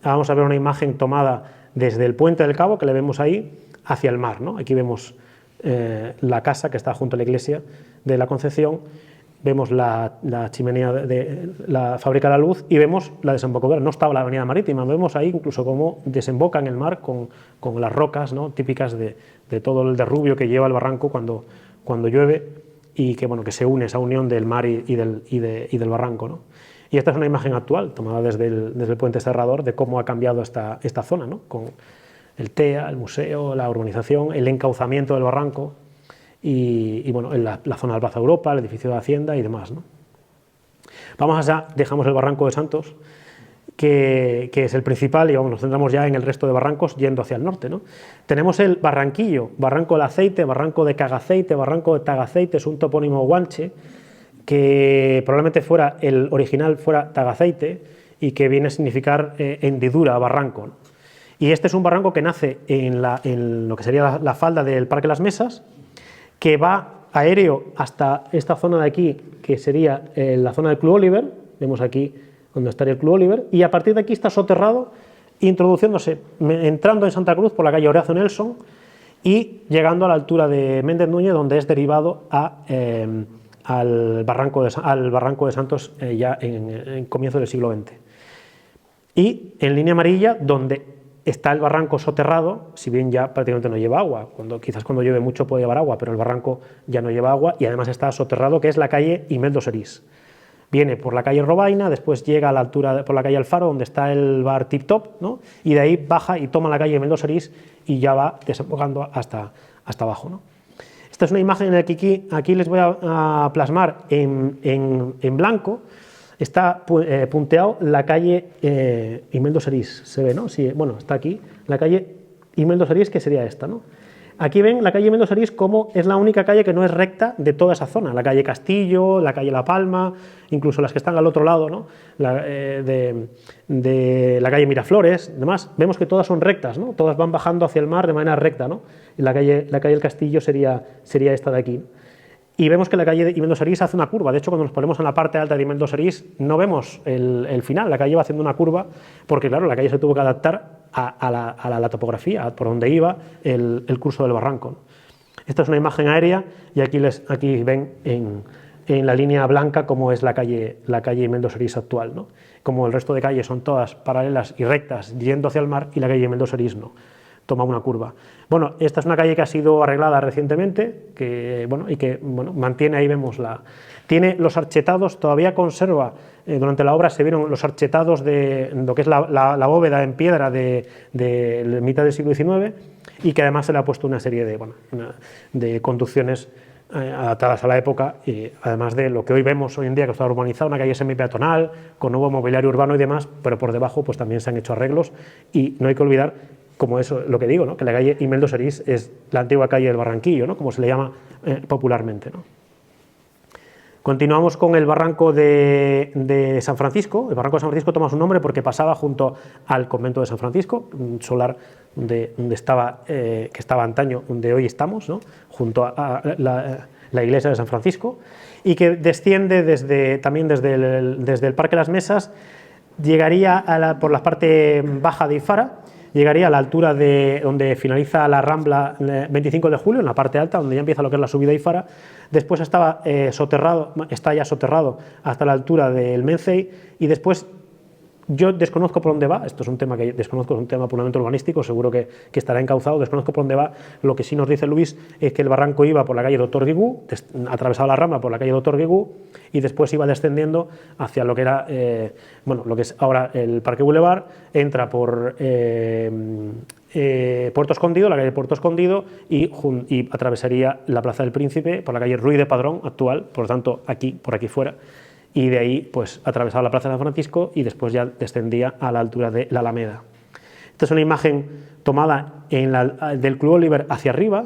Speaker 2: Vamos a ver una imagen tomada desde el puente del Cabo, que le vemos ahí, hacia el mar, ¿no? Aquí vemos la casa que está junto a la iglesia de la Concepción, vemos la chimenea de la fábrica de la luz y vemos la desembocadura. No estaba la avenida marítima, vemos ahí incluso cómo desemboca en el mar con las rocas, ¿no?, típicas de todo el derrubio que lleva el barranco cuando llueve, y que, bueno, que se une esa unión del mar y del barranco, ¿no? Y esta es una imagen actual, tomada desde el puente Serrador, de cómo ha cambiado esta zona, ¿no?, con el TEA, el museo, la urbanización, el encauzamiento del barranco y bueno, en la zona del Plaza Europa, el edificio de Hacienda y demás, ¿no? Vamos allá, dejamos el barranco de Santos, que es el principal, y vamos, nos centramos ya en el resto de barrancos yendo hacia el norte, ¿no? Tenemos el Barranquillo, Barranco del Aceite, Barranco de Cagaceite, Barranco de Tagaceite, es un topónimo guanche, que probablemente el original fuera Tagaceite, y que viene a significar hendidura, barranco, ¿no? Y este es un barranco que nace en lo que sería la falda del Parque Las Mesas, que va aéreo hasta esta zona de aquí, que sería la zona del Club Oliver, vemos aquí donde estaría el Club Oliver, y a partir de aquí está soterrado, introduciéndose, entrando en Santa Cruz por la calle Horacio Nelson y llegando a la altura de Méndez Núñez, donde es derivado al barranco de Santos ya en comienzo del siglo XX. Y en línea amarilla, donde está el barranco soterrado, si bien ya prácticamente no lleva agua, quizás cuando llueve mucho puede llevar agua, pero el barranco ya no lleva agua, y además está soterrado, que es la calle Imeldo Serís. Viene por la calle Robaina, después llega a la altura por la calle Alfaro, donde está el bar Tip Top, ¿no?, y de ahí baja y toma la calle Imeldo Serís y ya va desembocando hasta abajo, ¿no? Esta es una imagen en la que aquí les voy a plasmar en blanco. Está punteado la calle Imeldo Serís, se ve, ¿no? Sí, bueno, está aquí, la calle Imeldo Serís, que sería esta, ¿no? Aquí ven la calle Imeldo Serís como es la única calle que no es recta de toda esa zona, la calle Castillo, la calle La Palma, incluso las que están al otro lado, ¿no?, de la calle Miraflores, demás, vemos que todas son rectas, ¿no?, todas van bajando hacia el mar de manera recta, ¿no?, y la calle del Castillo sería esta de aquí. Y vemos que la calle de Imeldo Serís hace una curva. De hecho, cuando nos ponemos en la parte alta de Imeldo Serís no vemos el final, la calle va haciendo una curva, porque claro, la calle se tuvo que adaptar a la topografía, por donde iba el curso del barranco. Esta es una imagen aérea, y aquí ven en la línea blanca cómo es la calle Imeldo Serís actual, ¿no?, como el resto de calles son todas paralelas y rectas yendo hacia el mar, y la calle Imeldo Serís no, toma una curva. Bueno, esta es una calle que ha sido arreglada recientemente, que mantiene, ahí vemos tiene los archetados, todavía conserva, durante la obra se vieron los archetados de lo que es la bóveda en piedra de mitad del siglo XIX, y que además se le ha puesto una serie de conducciones adaptadas a la época, y además de lo que hoy vemos hoy en día, que está urbanizada, una calle semipeatonal, con nuevo mobiliario urbano y demás, pero por debajo pues también se han hecho arreglos, y no hay que olvidar, como eso, lo que digo, ¿no?, que la calle Imeldo Serís es la antigua calle del Barranquillo, ¿no?, como se le llama popularmente, ¿no? Continuamos con el barranco de San Francisco. El barranco de San Francisco toma su nombre porque pasaba junto al convento de San Francisco, un solar que estaba antaño donde hoy estamos, ¿no?, junto a la iglesia de San Francisco, y que desciende también desde el Parque Las Mesas, llegaría por la parte baja de Ifara, llegaría a la altura de donde finaliza la Rambla 25 de Julio, en la parte alta, donde ya empieza lo que es la subida a Ifara. Después está ya soterrado hasta la altura del Mencey, y después yo desconozco por dónde va, esto es un tema que desconozco, es un tema puramente urbanístico, seguro que estará encauzado, desconozco por dónde va. Lo que sí nos dice Luis es que el barranco iba por la calle Doctor Guigú, atravesaba la Rambla por la calle Doctor Guigú, y después iba descendiendo hacia lo que era lo que es ahora el Parque Boulevard, entra por Puerto Escondido, la calle Puerto Escondido, y atravesaría la Plaza del Príncipe por la calle Ruiz de Padrón actual, por lo tanto por aquí fuera, y de ahí pues atravesaba la Plaza de San Francisco y después ya descendía a la altura de la Alameda. Esta es una imagen tomada del Club Oliver hacia arriba,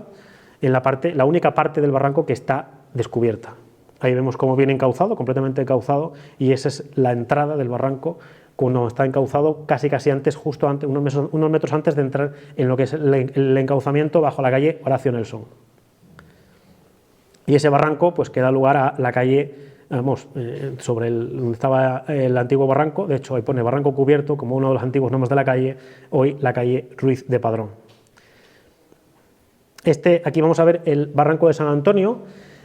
Speaker 2: en la única parte del barranco que está descubierta. Ahí vemos cómo viene encauzado, completamente encauzado, y esa es la entrada del barranco cuando está encauzado casi antes, justo antes, unos metros antes de entrar en lo que es el encauzamiento bajo la calle Horacio Nelson. Y ese barranco pues que da lugar a la calle, sobre donde estaba el antiguo barranco. De hecho ahí pone barranco cubierto como uno de los antiguos nombres de la calle, hoy la calle Ruiz de Padrón. Aquí vamos a ver el Barranco de San Antonio.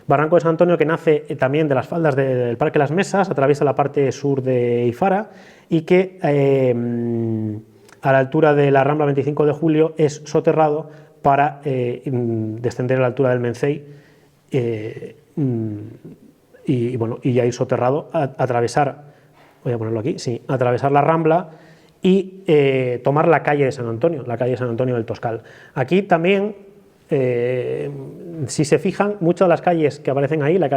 Speaker 2: Barranco de San Antonio que nace también de las faldas del Parque Las Mesas, atraviesa la parte sur de Ifara y que a la altura de la Rambla 25 de Julio es soterrado para descender a la altura del Mencey y ya ir soterrado, atravesar, voy a ponerlo aquí, sí, atravesar la Rambla y tomar la calle de San Antonio, la calle de San Antonio del Toscal. Aquí también, si se fijan, muchas de las calles que aparecen ahí, la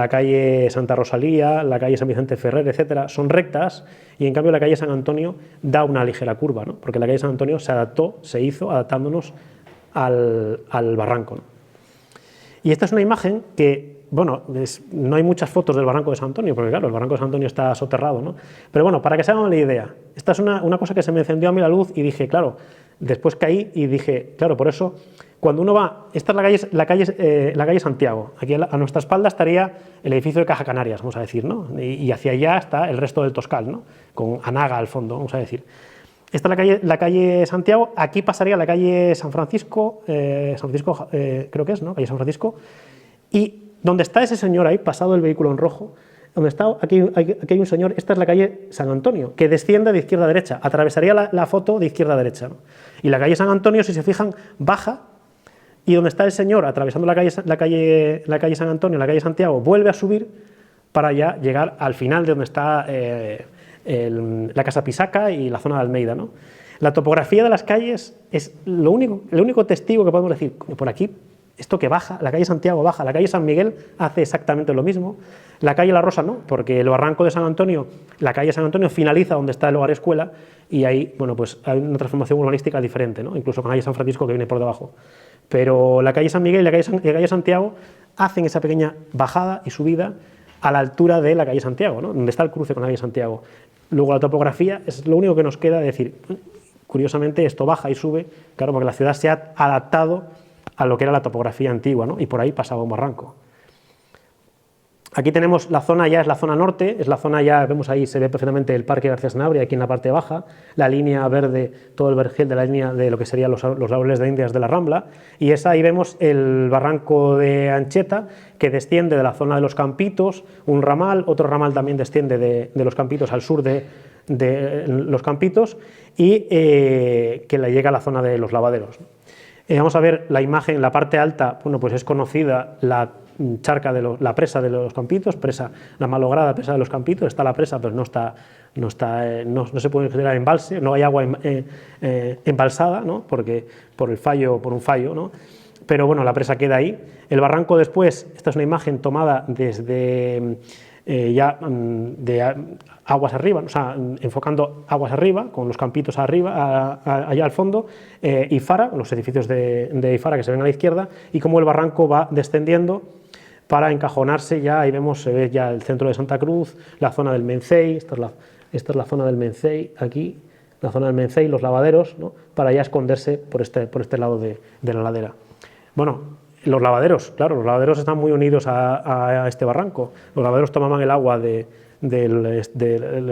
Speaker 2: calle Santa Rosalía, la calle San Vicente Ferrer, etcétera, son rectas, y en cambio la calle San Antonio da una ligera curva, ¿no? Porque la calle San Antonio se hizo adaptándonos al barranco, ¿no? Y esta es una imagen que, bueno, no hay muchas fotos del Barranco de San Antonio, porque claro, el Barranco de San Antonio está soterrado, ¿no? Pero bueno, para que se hagan la idea, esta es una cosa que se me encendió a mí la luz y dije, claro, después caí y dije, claro, por eso, cuando uno va, esta es la calle Santiago, aquí a nuestra espalda estaría el edificio de Caja Canarias, vamos a decir, ¿no? Y hacia allá está el resto del Toscal, ¿no? Con Anaga al fondo, vamos a decir. Esta es la calle Santiago, aquí pasaría la calle San Francisco, creo que es, ¿no? Calle San Francisco, y donde está ese señor ahí, pasado el vehículo en rojo, donde está, aquí hay un señor, esta es la calle San Antonio, que desciende de izquierda a derecha, atravesaría la foto de izquierda a derecha, ¿no? Y la calle San Antonio, si se fijan, baja, y donde está el señor atravesando la calle San Antonio, la calle Santiago, vuelve a subir para ya llegar al final de donde está la Casa Pisaca y la zona de Almeida, ¿no? La topografía de las calles es el único testigo que podemos decir, por aquí, esto que baja, la calle Santiago baja, la calle San Miguel hace exactamente lo mismo, la calle La Rosa no, porque el barranco de San Antonio, la calle San Antonio finaliza donde está el hogar escuela y ahí, bueno, pues hay una transformación urbanística diferente, ¿no? Incluso con la calle San Francisco que viene por debajo. Pero la calle San Miguel y la calle Santiago hacen esa pequeña bajada y subida a la altura de la calle Santiago, ¿no? Donde está el cruce con la calle Santiago. Luego la topografía es lo único que nos queda de decir, curiosamente esto baja y sube, claro, porque la ciudad se ha adaptado a lo que era la topografía antigua, ¿no? Y por ahí pasaba un barranco. Aquí tenemos la zona, ya es la zona norte, es la zona ya, vemos ahí, se ve perfectamente el Parque García Sanabria, aquí en la parte baja, la línea verde, todo el vergel de la línea de lo que serían los árboles de Indias de la Rambla, y ahí vemos el barranco de Ancheta, que desciende de la zona de los Campitos, un ramal, otro ramal también desciende de los Campitos al sur de los Campitos, y que le llega a la zona de los Lavaderos. Vamos a ver la imagen, la parte alta, bueno, pues es conocida la charca de la presa de los Campitos, la malograda presa de los Campitos, está la presa, pero no se puede considerar embalse, no hay agua embalsada, ¿no? Porque por un fallo, ¿no? Pero bueno, la presa queda ahí. El barranco después, esta es una imagen tomada desde de aguas arriba, o sea, enfocando aguas arriba, con los Campitos arriba, allá al fondo, Ifara, los edificios de Ifara que se ven a la izquierda, y cómo el barranco va descendiendo para encajonarse ya, ahí se ve ya el centro de Santa Cruz, la zona del Mencey, esta es la zona del Mencey, aquí, la zona del Mencey, los lavaderos, ¿no? Para ya esconderse por este lado de la ladera. Bueno, los lavaderos, claro, los lavaderos están muy unidos a este barranco. Los lavaderos tomaban el agua del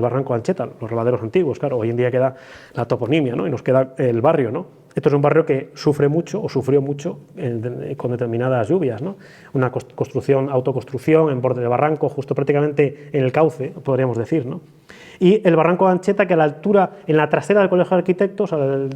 Speaker 2: barranco de Ancheta, los lavaderos antiguos, claro, hoy en día queda la toponimia, ¿no? Y nos queda el barrio, ¿no? Esto es un barrio que sufre mucho o sufrió mucho con determinadas lluvias, ¿no? Una autoconstrucción en borde de barranco, justo prácticamente en el cauce, podríamos decir, ¿no? Y el barranco de Ancheta, que a la altura, en la trasera del Colegio de Arquitectos,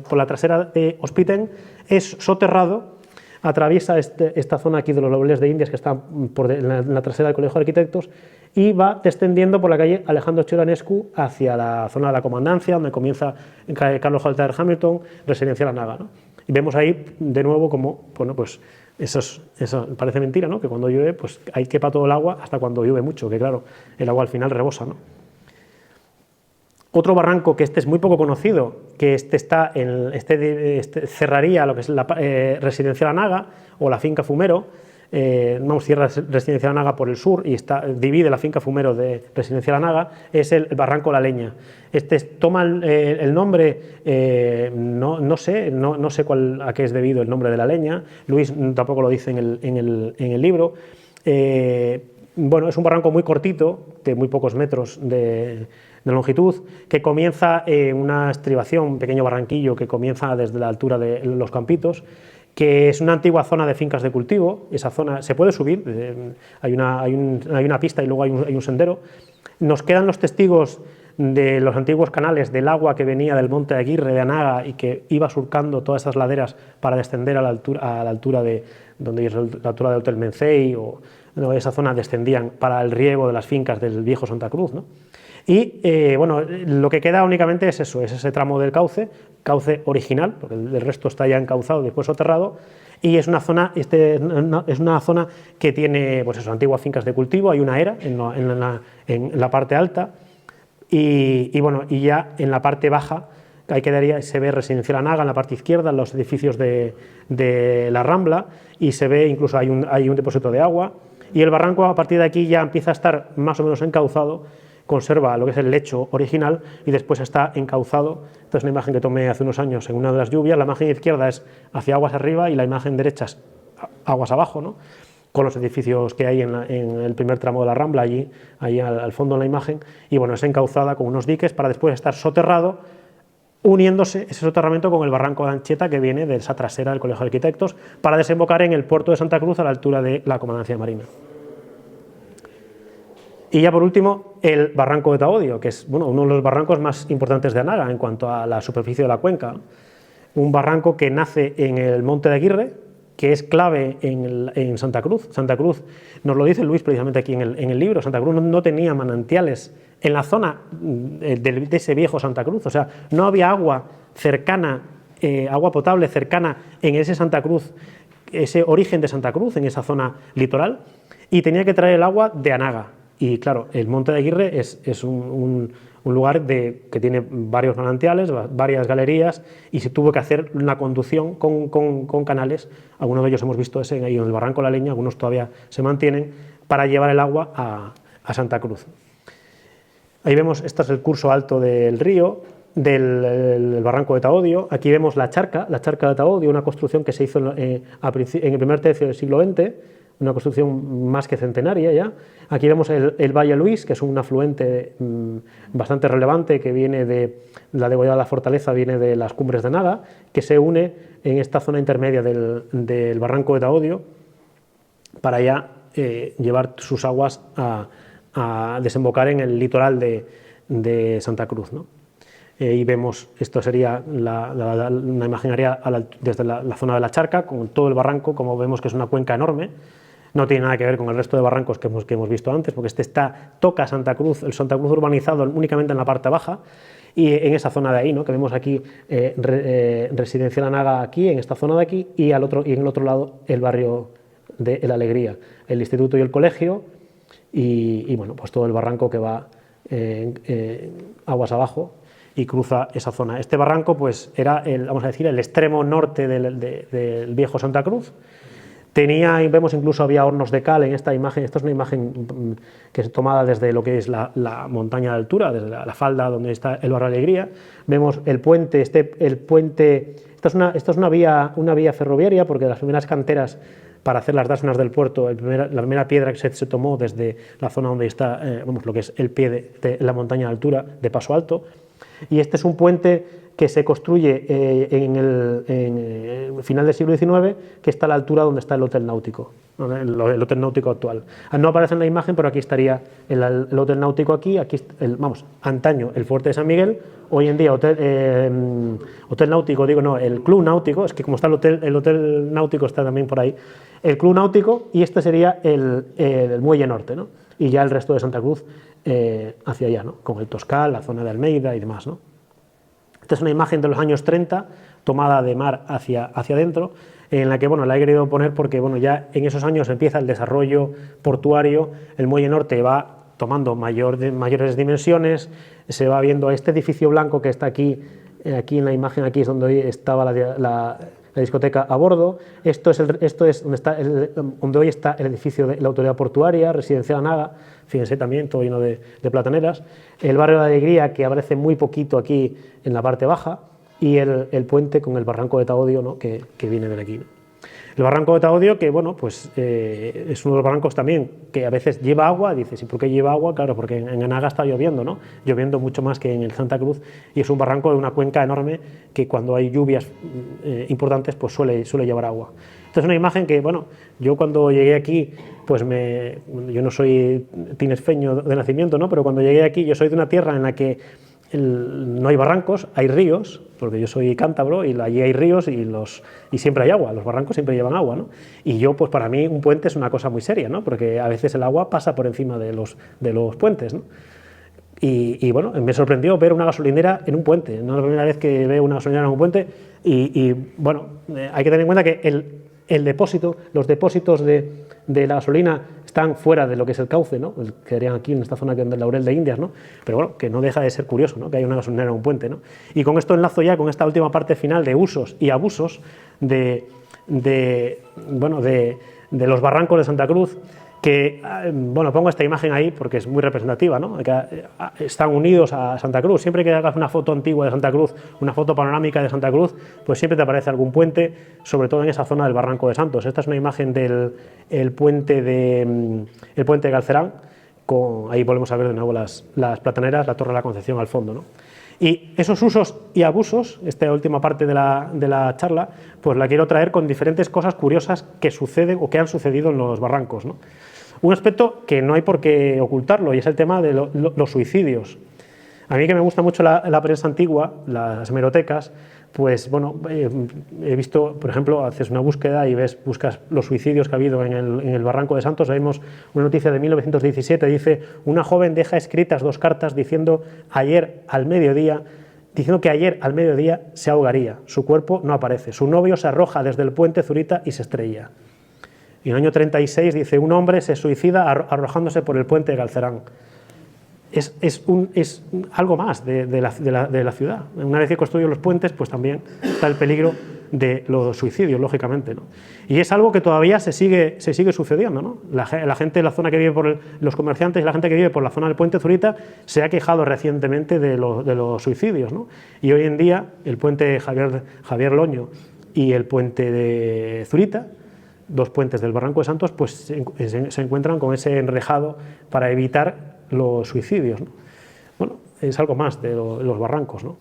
Speaker 2: por la trasera de Hospiten, es soterrado, atraviesa esta zona aquí de los laureles de Indias, que está en la trasera del Colegio de Arquitectos, y va descendiendo por la calle Alejandro Chiranescu hacia la zona de la Comandancia, donde comienza Carlos Alexander Hamilton, Residencial Anaga, ¿no? Y vemos ahí de nuevo como, bueno, pues eso parece mentira, ¿no? Que cuando llueve, pues ahí quepa todo el agua hasta cuando llueve mucho, que claro, el agua al final rebosa, ¿no? Otro barranco que es muy poco conocido, que cerraría lo que es la Residencial Anaga o la finca Fumero, cierra Residencial Anaga por el sur y divide la finca Fumero de Residencial Anaga, es el barranco La Leña. Toma el nombre, no sé a qué es debido el nombre de La Leña, Luis tampoco lo dice en el libro. Bueno, es un barranco muy cortito, de muy pocos metros de longitud, que comienza una estribación, un pequeño barranquillo que comienza desde la altura de los Campitos, que es una antigua zona de fincas de cultivo. Esa zona se puede subir, hay una pista y luego hay un sendero. Nos quedan los testigos de los antiguos canales del agua que venía del monte de Aguirre, de Anaga, y que iba surcando todas esas laderas para descender a la altura de donde es la altura del Hotel Mencey, o no, esa zona descendían para el riego de las fincas del viejo Santa Cruz, ¿no? Y bueno, lo que queda únicamente es eso, es ese tramo del cauce original, porque el resto está ya encauzado y después soterrado, y es una zona, es una zona que tiene pues eso, antiguas fincas de cultivo, hay una era en la parte alta, y bueno, y ya en la parte baja ahí quedaría, se ve Residencial Anaga en la parte izquierda, los edificios de la Rambla, y se ve incluso hay un depósito de agua, y el barranco a partir de aquí ya empieza a estar más o menos encauzado, conserva lo que es el lecho original y después está encauzado. Esta es una imagen que tomé hace unos años en una de las lluvias. La imagen izquierda es hacia aguas arriba y la imagen derecha es aguas abajo, ¿no? Con los edificios que hay en el primer tramo de la Rambla, allí al fondo en la imagen, y bueno, es encauzada con unos diques para después estar soterrado, uniéndose ese soterramiento con el barranco de Anchieta que viene de esa trasera del Colegio de Arquitectos para desembocar en el puerto de Santa Cruz a la altura de la Comandancia Marina. Y ya por último, el barranco de Taodio, que es uno de los barrancos más importantes de Anaga en cuanto a la superficie de la cuenca. Un barranco que nace en el Monte de Aguirre, que es clave en Santa Cruz. Santa Cruz, nos lo dice Luis precisamente aquí en el libro, Santa Cruz no tenía manantiales en la zona de ese viejo Santa Cruz, o sea, no había agua cercana, agua potable cercana en ese Santa Cruz, ese origen de Santa Cruz, en esa zona litoral, y tenía que traer el agua de Anaga. Y claro, el Monte de Aguirre es un lugar que tiene varios manantiales, varias galerías, y se tuvo que hacer una conducción con canales. Algunos de ellos hemos visto ese ahí en el Barranco La Leña, algunos todavía se mantienen, para llevar el agua a Santa Cruz. Ahí vemos, este es el curso alto del río, del barranco de Taodio. Aquí vemos la charca de Taodio, una construcción que se hizo en el primer tercio del siglo XX, una construcción más que centenaria ya. Aquí vemos el Valle Luis, que es un afluente bastante relevante que viene de la degollada de la Fortaleza, viene de las cumbres de Anaga, que se une en esta zona intermedia del barranco de Taodio para ya llevar sus aguas a desembocar en el litoral de Santa Cruz, ¿no? Y vemos, esto sería una imagen aérea desde la zona de la charca, con todo el barranco, como vemos que es una cuenca enorme. No tiene nada que ver con el resto de barrancos que hemos visto antes, porque toca Santa Cruz, el Santa Cruz urbanizado únicamente en la parte baja, y en esa zona de ahí, ¿no? Que vemos aquí Residencial Anaga aquí, en esta zona de aquí, y en el otro lado el barrio de La Alegría, el instituto y el colegio, y bueno, pues todo el barranco que va aguas abajo y cruza esa zona. Este barranco pues era vamos a decir, el extremo norte del viejo Santa Cruz. Vemos incluso había hornos de cal en esta imagen. Esta es una imagen que es tomada desde lo que es la montaña de altura, desde la falda donde está el barrio Alegría. Vemos el puente, esta es una vía ferroviaria, porque las primeras canteras para hacer las dásenas del puerto, la primera piedra que se tomó desde la zona donde está lo que es el pie de la montaña de altura de Paso Alto. Y este es un puente que se construye en el final del siglo XIX, que está a la altura donde está el Hotel Náutico, el Hotel Náutico actual. No aparece en la imagen, pero aquí estaría el Hotel Náutico aquí antaño el Fuerte de San Miguel, hoy en día Hotel Náutico, el Club Náutico, es que como está el Hotel Náutico está también por ahí, el Club Náutico, y este sería el Muelle Norte, ¿no? Y ya el resto de Santa Cruz hacia allá, ¿no? Con el Toscal, la zona de Almeida y demás, ¿no? Esta es una imagen de los años 30, tomada de mar hacia adentro, en la que la he querido poner porque ya en esos años empieza el desarrollo portuario, el Muelle Norte va tomando mayores dimensiones, se va viendo este edificio blanco que está aquí en la imagen, aquí es donde estaba la discoteca a bordo. Esto es donde hoy está el edificio de la Autoridad Portuaria, Residencial Anaga, fíjense también, todo lleno de plataneras. El barrio de la Alegría, que aparece muy poquito aquí en la parte baja, y el puente con el barranco de Taodio, ¿no? que viene de aquí, ¿no? El barranco de Taodio, que bueno, pues es uno de los barrancos también que a veces lleva agua. Dices, ¿y por qué lleva agua? Claro, porque en Anaga está lloviendo, ¿no? Lloviendo mucho más que en el Santa Cruz, y es un barranco de una cuenca enorme que cuando hay lluvias importantes pues suele llevar agua. Esta es una imagen que, bueno, yo cuando llegué aquí, pues yo no soy tinesfeño de nacimiento, ¿no? Pero cuando llegué aquí, yo soy de una tierra en la que no hay barrancos, hay ríos, porque yo soy cántabro y allí hay ríos y siempre hay agua, los barrancos siempre llevan agua, ¿no? Y yo, pues para mí un puente es una cosa muy seria, ¿no? Porque a veces el agua pasa por encima de los puentes, ¿no? Y bueno, me sorprendió ver una gasolinera en un puente, no es la primera vez que veo una gasolinera en un puente, y bueno, hay que tener en cuenta que los depósitos de la gasolina están fuera de lo que es el cauce, ¿no? Que harían aquí en esta zona del Laurel de Indias, ¿no? Pero bueno, que no deja de ser curioso, ¿no? Que hay una gasolinera en un puente, ¿no? Y con esto enlazo ya con esta última parte final de usos y abusos de los barrancos de Santa Cruz, que, bueno, pongo esta imagen ahí porque es muy representativa, ¿no? Que están unidos a Santa Cruz. Siempre que hagas una foto antigua de Santa Cruz, una foto panorámica de Santa Cruz, pues siempre te aparece algún puente, sobre todo en esa zona del Barranco de Santos. Esta es una imagen del puente de Galcerán, ahí volvemos a ver de nuevo las plataneras, la Torre de la Concepción al fondo, ¿no? Y esos usos y abusos, esta última parte de la charla, pues la quiero traer con diferentes cosas curiosas que suceden o que han sucedido en los barrancos, ¿no? Un aspecto que no hay por qué ocultarlo, y es el tema de los suicidios. A mí, que me gusta mucho la prensa antigua, las hemerotecas, pues bueno, he visto, por ejemplo, haces una búsqueda y buscas los suicidios que ha habido en el Barranco de Santos. Vemos una noticia de 1917, dice: una joven deja escritas 2 cartas diciendo que ayer al mediodía se ahogaría, su cuerpo no aparece, su novio se arroja desde el puente Zurita y se estrella. Y en el año 36 dice: un hombre se suicida arrojándose por el puente de Galcerán. Es algo más de la ciudad. Una vez que construyen los puentes, pues también está el peligro de los suicidios, lógicamente, ¿no? Y es algo que todavía se sigue sucediendo, ¿no? La gente de la zona que vive los comerciantes y la gente que vive por la zona del puente Zurita se ha quejado recientemente de los suicidios, ¿no? Y hoy en día el puente Javier Loño y el puente de Zurita, 2 puentes del Barranco de Santos, pues se encuentran con ese enrejado para evitar los suicidios, ¿no? Bueno, es algo más de los barrancos, ¿no?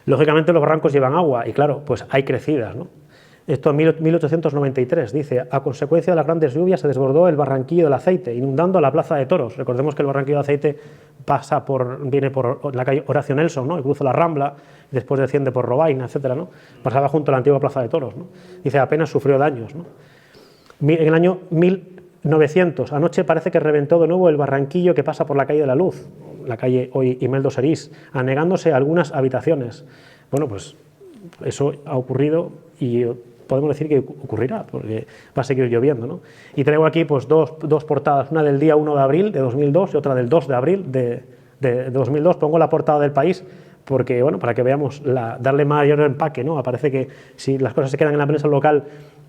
Speaker 2: Lógicamente los barrancos llevan agua y claro, pues hay crecidas, ¿no? Esto en 1893 dice: a consecuencia de las grandes lluvias se desbordó el barranquillo del Aceite, inundando la plaza de Toros. Recordemos que el barranquillo del Aceite viene por la calle Horacio Nelson, ¿no? Y cruza la Rambla, después desciende por Robaina, etcétera, ¿no? Pasaba junto a la antigua plaza de Toros, ¿no? Dice: apenas sufrió daños, ¿no? En el año 1900, anoche parece que reventó de nuevo el barranquillo que pasa por la calle de la Luz, la calle hoy Imeldo Serís, anegándose algunas habitaciones. Bueno, pues eso ha ocurrido y podemos decir que ocurrirá, porque va a seguir lloviendo, ¿no? Y traigo aquí pues dos portadas, una del día 1 de abril de 2002 y otra del 2 de abril de 2002. Pongo la portada del País porque, bueno, para que veamos, darle mayor empaque, ¿no? Parece que si las cosas se quedan en la prensa local,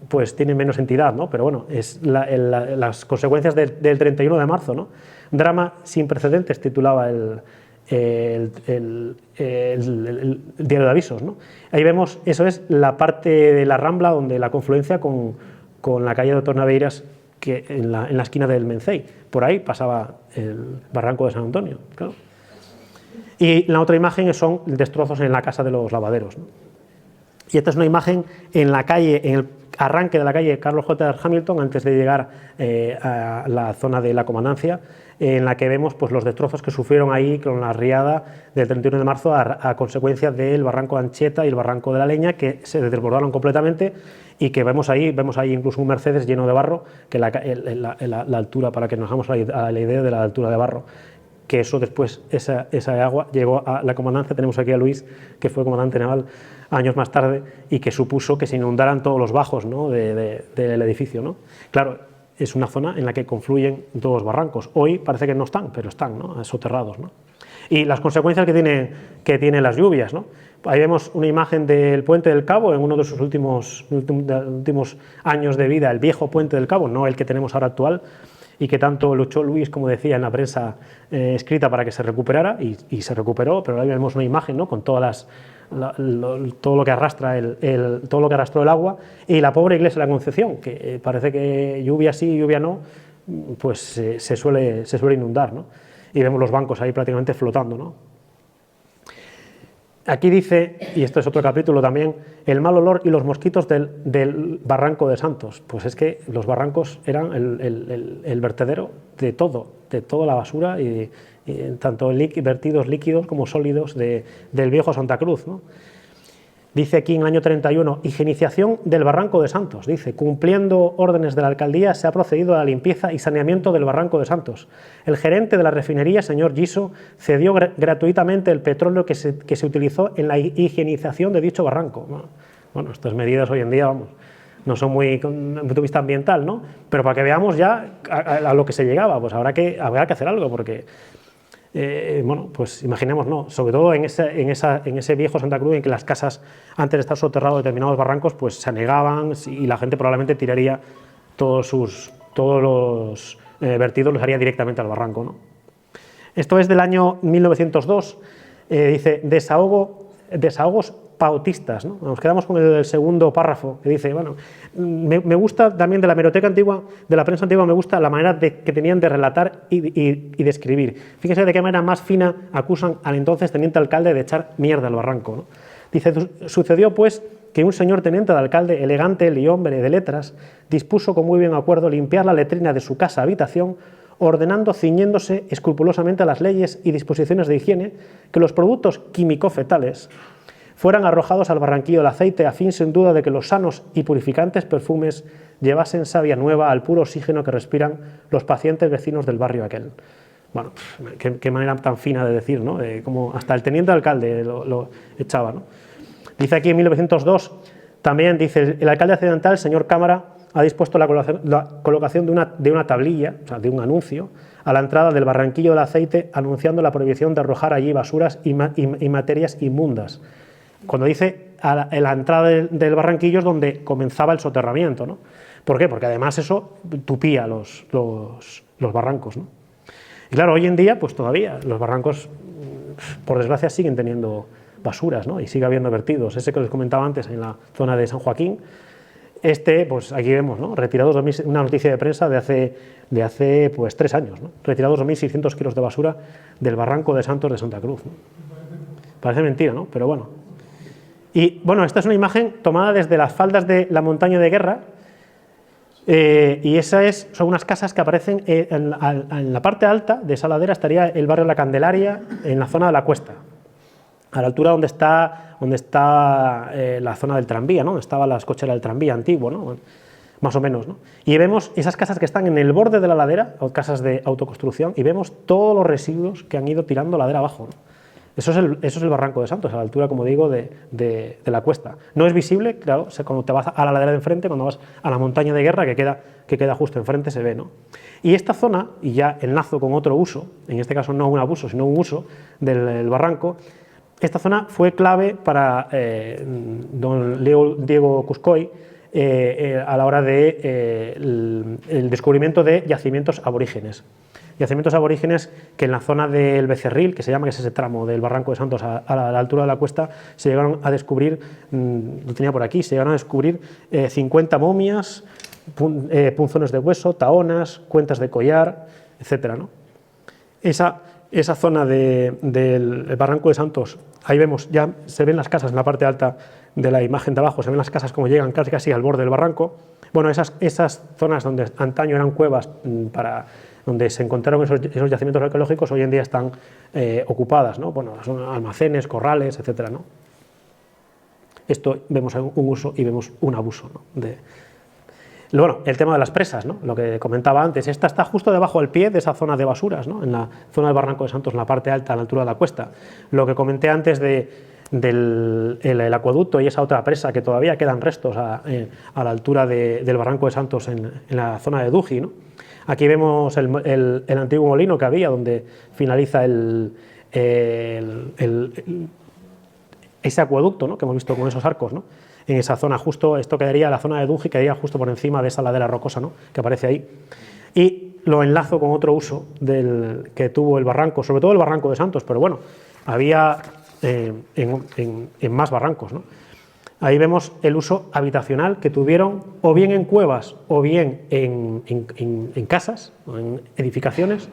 Speaker 2: pues tienen menos entidad, ¿no? Pero bueno, es las consecuencias del 31 de marzo, ¿no? Drama sin precedentes, titulaba el diario de avisos, ¿no? Ahí vemos, eso es la parte de la Rambla donde la confluencia con la calle de Tornaveiras, que en la esquina del Mencey. Por ahí pasaba el Barranco de San Antonio, claro. Y la otra imagen son destrozos en la Casa de los Lavaderos, ¿no? Y esta es una imagen en la calle, en el arranque de la calle Carlos J. Hamilton, antes de llegar a la zona de la comandancia, en la que vemos pues, los destrozos que sufrieron ahí con la riada del 31 de marzo a consecuencia del barranco de Anchieta y el barranco de la Leña, que se desbordaron completamente y que vemos ahí incluso un Mercedes lleno de barro, que la altura, para que nos hagamos a la idea de la altura de barro, que eso después, esa agua llegó a la comandancia. Tenemos aquí a Luis, que fue comandante naval años más tarde, y que supuso que se inundaran todos los bajos, ¿no? del edificio, ¿no? Claro, es una zona en la que confluyen 2 barrancos. Hoy parece que no están, pero están, ¿no? Soterrados, ¿no? Y las consecuencias que tienen las lluvias, ¿no? Ahí vemos una imagen del Puente del Cabo en uno de sus últimos años de vida, el viejo Puente del Cabo, no el que tenemos ahora actual, y que tanto luchó Luis, como decía, en la prensa escrita para que se recuperara, y se recuperó, pero ahí vemos una imagen, ¿no? Con todas todo lo que arrastra todo lo que arrastró el agua, y la pobre iglesia de la Concepción, que parece que lluvia sí, lluvia no, pues se suele inundar, ¿no? Y vemos los bancos ahí prácticamente flotando, ¿no? Aquí dice, y esto es otro capítulo también, el mal olor y los mosquitos del barranco de Santos. Pues es que los barrancos eran el vertedero de toda la basura, y tanto vertidos líquidos como sólidos del viejo Santa Cruz, ¿no? Dice aquí en el año 31, higienización del barranco de Santos. Dice, cumpliendo órdenes de la alcaldía, se ha procedido a la limpieza y saneamiento del barranco de Santos. El gerente de la refinería, señor Giso, cedió gratuitamente el petróleo que se utilizó en la higienización de dicho barranco. Bueno, estas medidas hoy en día, vamos, no son muy desde un punto de vista ambiental, ¿no? Pero para que veamos ya a lo que se llegaba, pues habrá que hacer algo, porque bueno, pues imaginemos, ¿no? Sobre todo en ese viejo Santa Cruz, en que las casas, antes de estar soterrados determinados barrancos, pues se anegaban, y la gente probablemente tiraría todos los vertidos, los haría directamente al barranco, ¿no? Esto es del año 1902, dice, desahogos pautistas, ¿no? Nos quedamos con el segundo párrafo, que dice, bueno, me gusta también de la hemeroteca antigua, de la prensa antigua, me gusta la manera que tenían de relatar y de escribir. Fíjense de qué manera más fina acusan al entonces teniente alcalde de echar mierda al barranco, ¿no? Dice, sucedió pues que un señor teniente de alcalde, elegante y hombre de letras, dispuso con muy bien acuerdo limpiar la letrina de su casa habitación, ordenando, ciñéndose escrupulosamente a las leyes y disposiciones de higiene, que los productos químico-fetales fueran arrojados al barranquillo del aceite, a fin sin duda de que los sanos y purificantes perfumes llevasen savia nueva al puro oxígeno que respiran los pacientes vecinos del barrio aquel. Bueno, qué manera tan fina de decir, ¿no? Como hasta el teniente alcalde lo echaba, ¿no? Dice aquí en 1902, también dice, el alcalde accidental, señor Cámara, ha dispuesto la colocación de una tablilla, o sea, de un anuncio, a la entrada del barranquillo del aceite, anunciando la prohibición de arrojar allí basuras y materias inmundas. Cuando dice en la entrada del barranquillo es donde comenzaba el soterramiento, ¿no? ¿Por qué? Porque además eso tupía los barrancos, ¿no? Y claro, hoy en día, pues todavía los barrancos, por desgracia, siguen teniendo basuras, ¿no? Y sigue habiendo vertidos. Ese que les comentaba antes en la zona de San Joaquín, pues aquí vemos, ¿no? Retirados una noticia de prensa de hace pues 3 años, ¿no? Retirados 2.600 kilos de basura del barranco de Santos de Santa Cruz, ¿no? Parece mentira, ¿no? Pero bueno. Y bueno, esta es una imagen tomada desde las faldas de la montaña de Guerra, y son unas casas que aparecen en la parte alta de esa ladera. Estaría el barrio La Candelaria, en la zona de la Cuesta, a la altura donde está la zona del tranvía, ¿no? Donde estaba las cocheras del tranvía antiguo, ¿no? Más o menos, ¿no? Y vemos esas casas que están en el borde de la ladera, o casas de autoconstrucción, y vemos todos los residuos que han ido tirando ladera abajo, ¿no? Eso es el barranco de Santos, a la altura, como digo, de la Cuesta. No es visible, claro, cuando te vas a la ladera de enfrente, cuando vas a la montaña de Guerra, que queda justo enfrente, se ve, ¿no? Y esta zona, y ya enlazo con otro uso, en este caso no un abuso, sino un uso del barranco, esta zona fue clave para don Diego Cuscoy a la hora el descubrimiento de yacimientos aborígenes. Yacimientos aborígenes que en la zona del Becerril, que se llama, que es ese tramo del barranco de Santos a la altura de la Cuesta, se llegaron a descubrir, lo tenía por aquí, se llegaron a descubrir 50 momias, punzones de hueso, taonas, cuentas de collar, etcétera, ¿no? Esa zona del barranco de Santos, ahí vemos, ya se ven las casas en la parte alta de la imagen de abajo, se ven las casas como llegan casi al borde del barranco. Bueno, esas zonas donde antaño eran cuevas donde se encontraron esos yacimientos arqueológicos, hoy en día están ocupadas, ¿no? Bueno, son almacenes, corrales, etcétera, ¿no? Esto vemos un uso y vemos un abuso, ¿no? Bueno, el tema de las presas, ¿no? Lo que comentaba antes, esta está justo debajo del pie de esa zona de basuras, ¿no? En la zona del barranco de Santos, en la parte alta, a la altura de la Cuesta. Lo que comenté antes del acueducto y esa otra presa que todavía quedan restos a la altura del barranco de Santos en la zona de Duji, ¿no? Aquí vemos el antiguo molino que había, donde finaliza ese acueducto, ¿no? Que hemos visto con esos arcos, ¿no? En esa zona justo, esto quedaría, la zona de Duji quedaría justo por encima de esa ladera rocosa, ¿no? Que aparece ahí. Y lo enlazo con otro uso que tuvo el barranco, sobre todo el barranco de Santos, pero bueno, había en más barrancos, ¿no? Ahí vemos el uso habitacional que tuvieron o bien en cuevas o bien en casas o en edificaciones,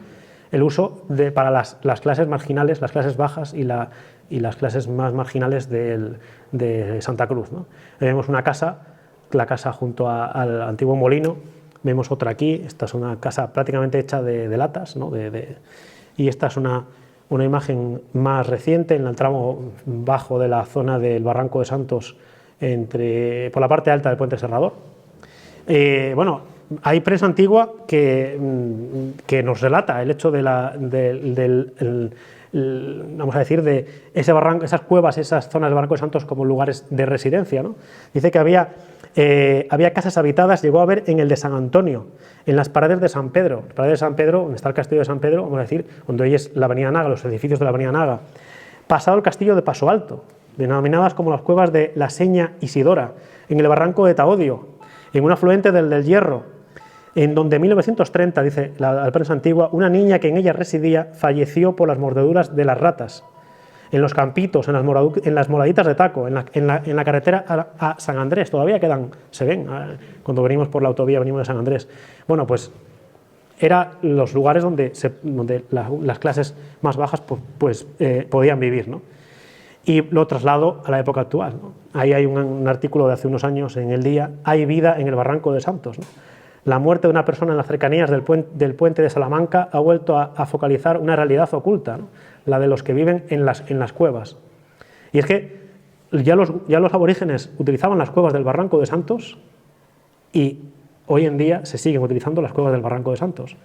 Speaker 2: el uso para las clases marginales, las clases bajas y las clases más marginales de Santa Cruz, ¿no? Ahí vemos una casa, la casa junto al antiguo molino, vemos otra aquí, esta es una casa prácticamente hecha de latas, ¿no? Y esta es una imagen más reciente en el tramo bajo de la zona del Barranco de Santos, por la parte alta del Puente Serrador. Bueno, hay prensa antigua que nos relata el hecho vamos a decir, de ese barranco, esas cuevas, esas zonas del Barranco de Santos como lugares de residencia, ¿no? Dice que había casas habitadas, llegó a haber en el de San Antonio, en las paredes de San Pedro. Las paredes de San Pedro, donde está el castillo de San Pedro, vamos a decir, donde hoy es la avenida Naga, los edificios de la avenida Naga. Pasado el castillo de Paso Alto, denominadas como las cuevas de la Seña Isidora, en el barranco de Taodio, en un afluente del Hierro, en donde en 1930, dice la prensa antigua, una niña que en ella residía falleció por las mordeduras de las ratas. En los campitos, en las moraditas de taco, en la carretera a San Andrés, todavía se ven, cuando venimos por la autovía, venimos de San Andrés. Bueno, pues eran los lugares donde las clases más bajas podían vivir, ¿no? Y lo traslado a la época actual, ¿no? Ahí hay un artículo de hace unos años en El Día, hay vida en el Barranco de Santos, ¿no? La muerte de una persona en las cercanías del puente de Salamanca ha vuelto a focalizar una realidad oculta, ¿no? La de los que viven en las cuevas. Y es que ya los aborígenes utilizaban las cuevas del Barranco de Santos y hoy en día se siguen utilizando las cuevas del Barranco de Santos.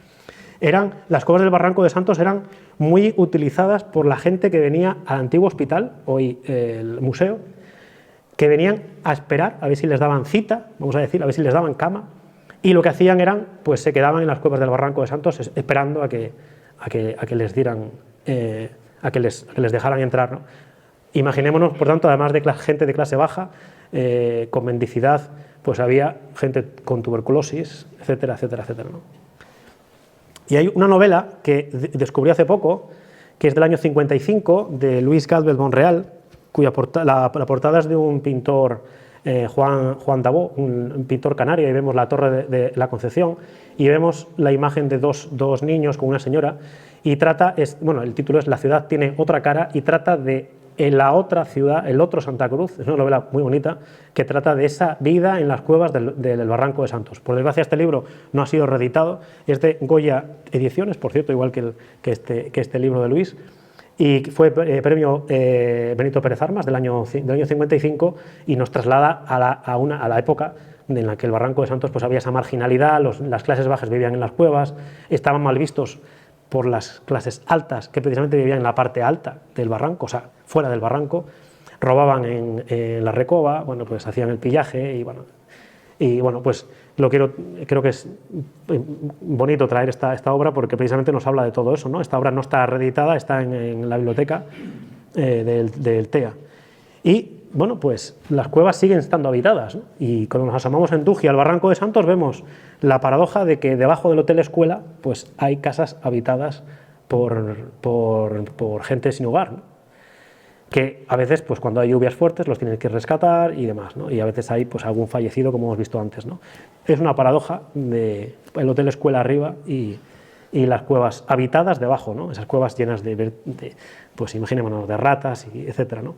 Speaker 2: Las cuevas del Barranco de Santos eran muy utilizadas por la gente que venía al antiguo hospital, hoy el museo, que venían a esperar a ver si les daban cita, vamos a decir, a ver si les daban cama, y lo que hacían pues se quedaban en las cuevas del Barranco de Santos esperando a que les dieran, a que les dejaran entrar, ¿no? Imaginémonos, por tanto, además de gente de clase baja, con mendicidad, pues había gente con tuberculosis, etcétera, etcétera, etcétera, ¿no? Y hay una novela que descubrí hace poco, que es del año 55, de Luis Galvez Monreal, cuya la portada es de un pintor, Juan Dabó, un pintor canario, y vemos la Torre de la Concepción, y vemos la imagen de dos niños con una señora, y el título es La ciudad tiene otra cara, y trata de la otra ciudad, el otro Santa Cruz. Es una novela muy bonita que trata de esa vida en las cuevas del Barranco de Santos. Por desgracia, este libro no ha sido reeditado, es de Goya Ediciones, por cierto, igual que este libro de Luis, y fue premio Benito Pérez Armas del año 55, y nos traslada a la época en la que el Barranco de Santos pues había esa marginalidad, las clases bajas vivían en las cuevas, estaban mal vistos por las clases altas, que precisamente vivían en la parte alta del barranco, o sea, fuera del barranco, robaban en la recoba, bueno, pues hacían el pillaje, y bueno, pues creo que es bonito traer esta obra porque precisamente nos habla de todo eso, ¿no? Esta obra no está reeditada, está en la biblioteca del TEA. Y bueno, pues las cuevas siguen estando habitadas, ¿no? Y cuando nos asomamos en Tugia al Barranco de Santos vemos la paradoja de que debajo del Hotel Escuela pues hay casas habitadas por gente sin hogar, ¿no? Que a veces pues cuando hay lluvias fuertes los tienen que rescatar y demás, ¿no? Y a veces hay pues algún fallecido, como hemos visto antes, ¿no? Es una paradoja de el Hotel Escuela arriba y las cuevas habitadas debajo, ¿no? Esas cuevas llenas pues imaginémonos, de ratas, y etcétera, ¿no?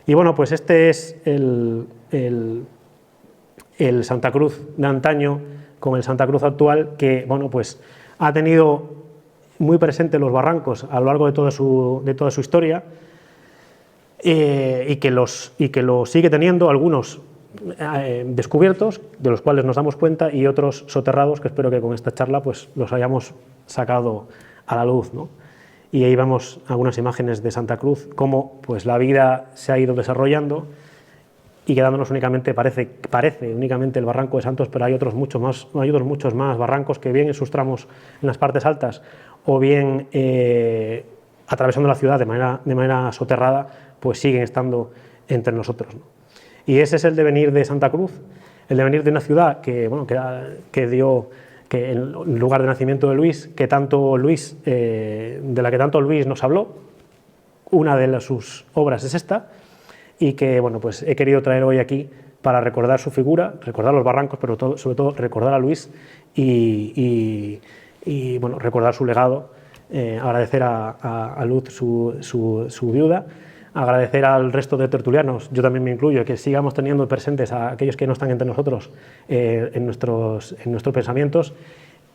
Speaker 2: Y bueno, pues este es el Santa Cruz de antaño con el Santa Cruz actual, que bueno, pues ha tenido muy presente los barrancos a lo largo de toda su historia, y que lo sigue teniendo, algunos descubiertos, de los cuales nos damos cuenta, y otros soterrados, que espero que con esta charla pues los hayamos sacado a la luz, ¿no? Y ahí vemos algunas imágenes de Santa Cruz, cómo pues la vida se ha ido desarrollando y quedándonos únicamente, parece únicamente el Barranco de Santos, pero hay otros muchos más barrancos que bien en sus tramos en las partes altas o bien atravesando la ciudad de manera soterrada, pues siguen estando entre nosotros, ¿no? Y ese es el devenir de Santa Cruz, el devenir de una ciudad que el lugar de nacimiento de Luis, de la que tanto Luis nos habló, una de sus obras es esta, y que bueno, pues he querido traer hoy aquí para recordar su figura, recordar los barrancos, pero sobre todo recordar a Luis y bueno, recordar su legado, agradecer a Luz su viuda, agradecer al resto de tertulianos, yo también me incluyo, que sigamos teniendo presentes a aquellos que no están entre nosotros en nuestros pensamientos.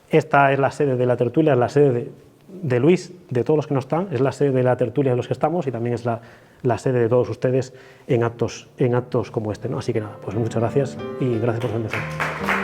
Speaker 2: Esta es la sede de la tertulia, es la sede de Luis, de todos los que no están, es la sede de la tertulia de los que estamos y también es la sede de todos ustedes en actos como este, ¿no? Así que nada, pues muchas gracias y gracias por su atención.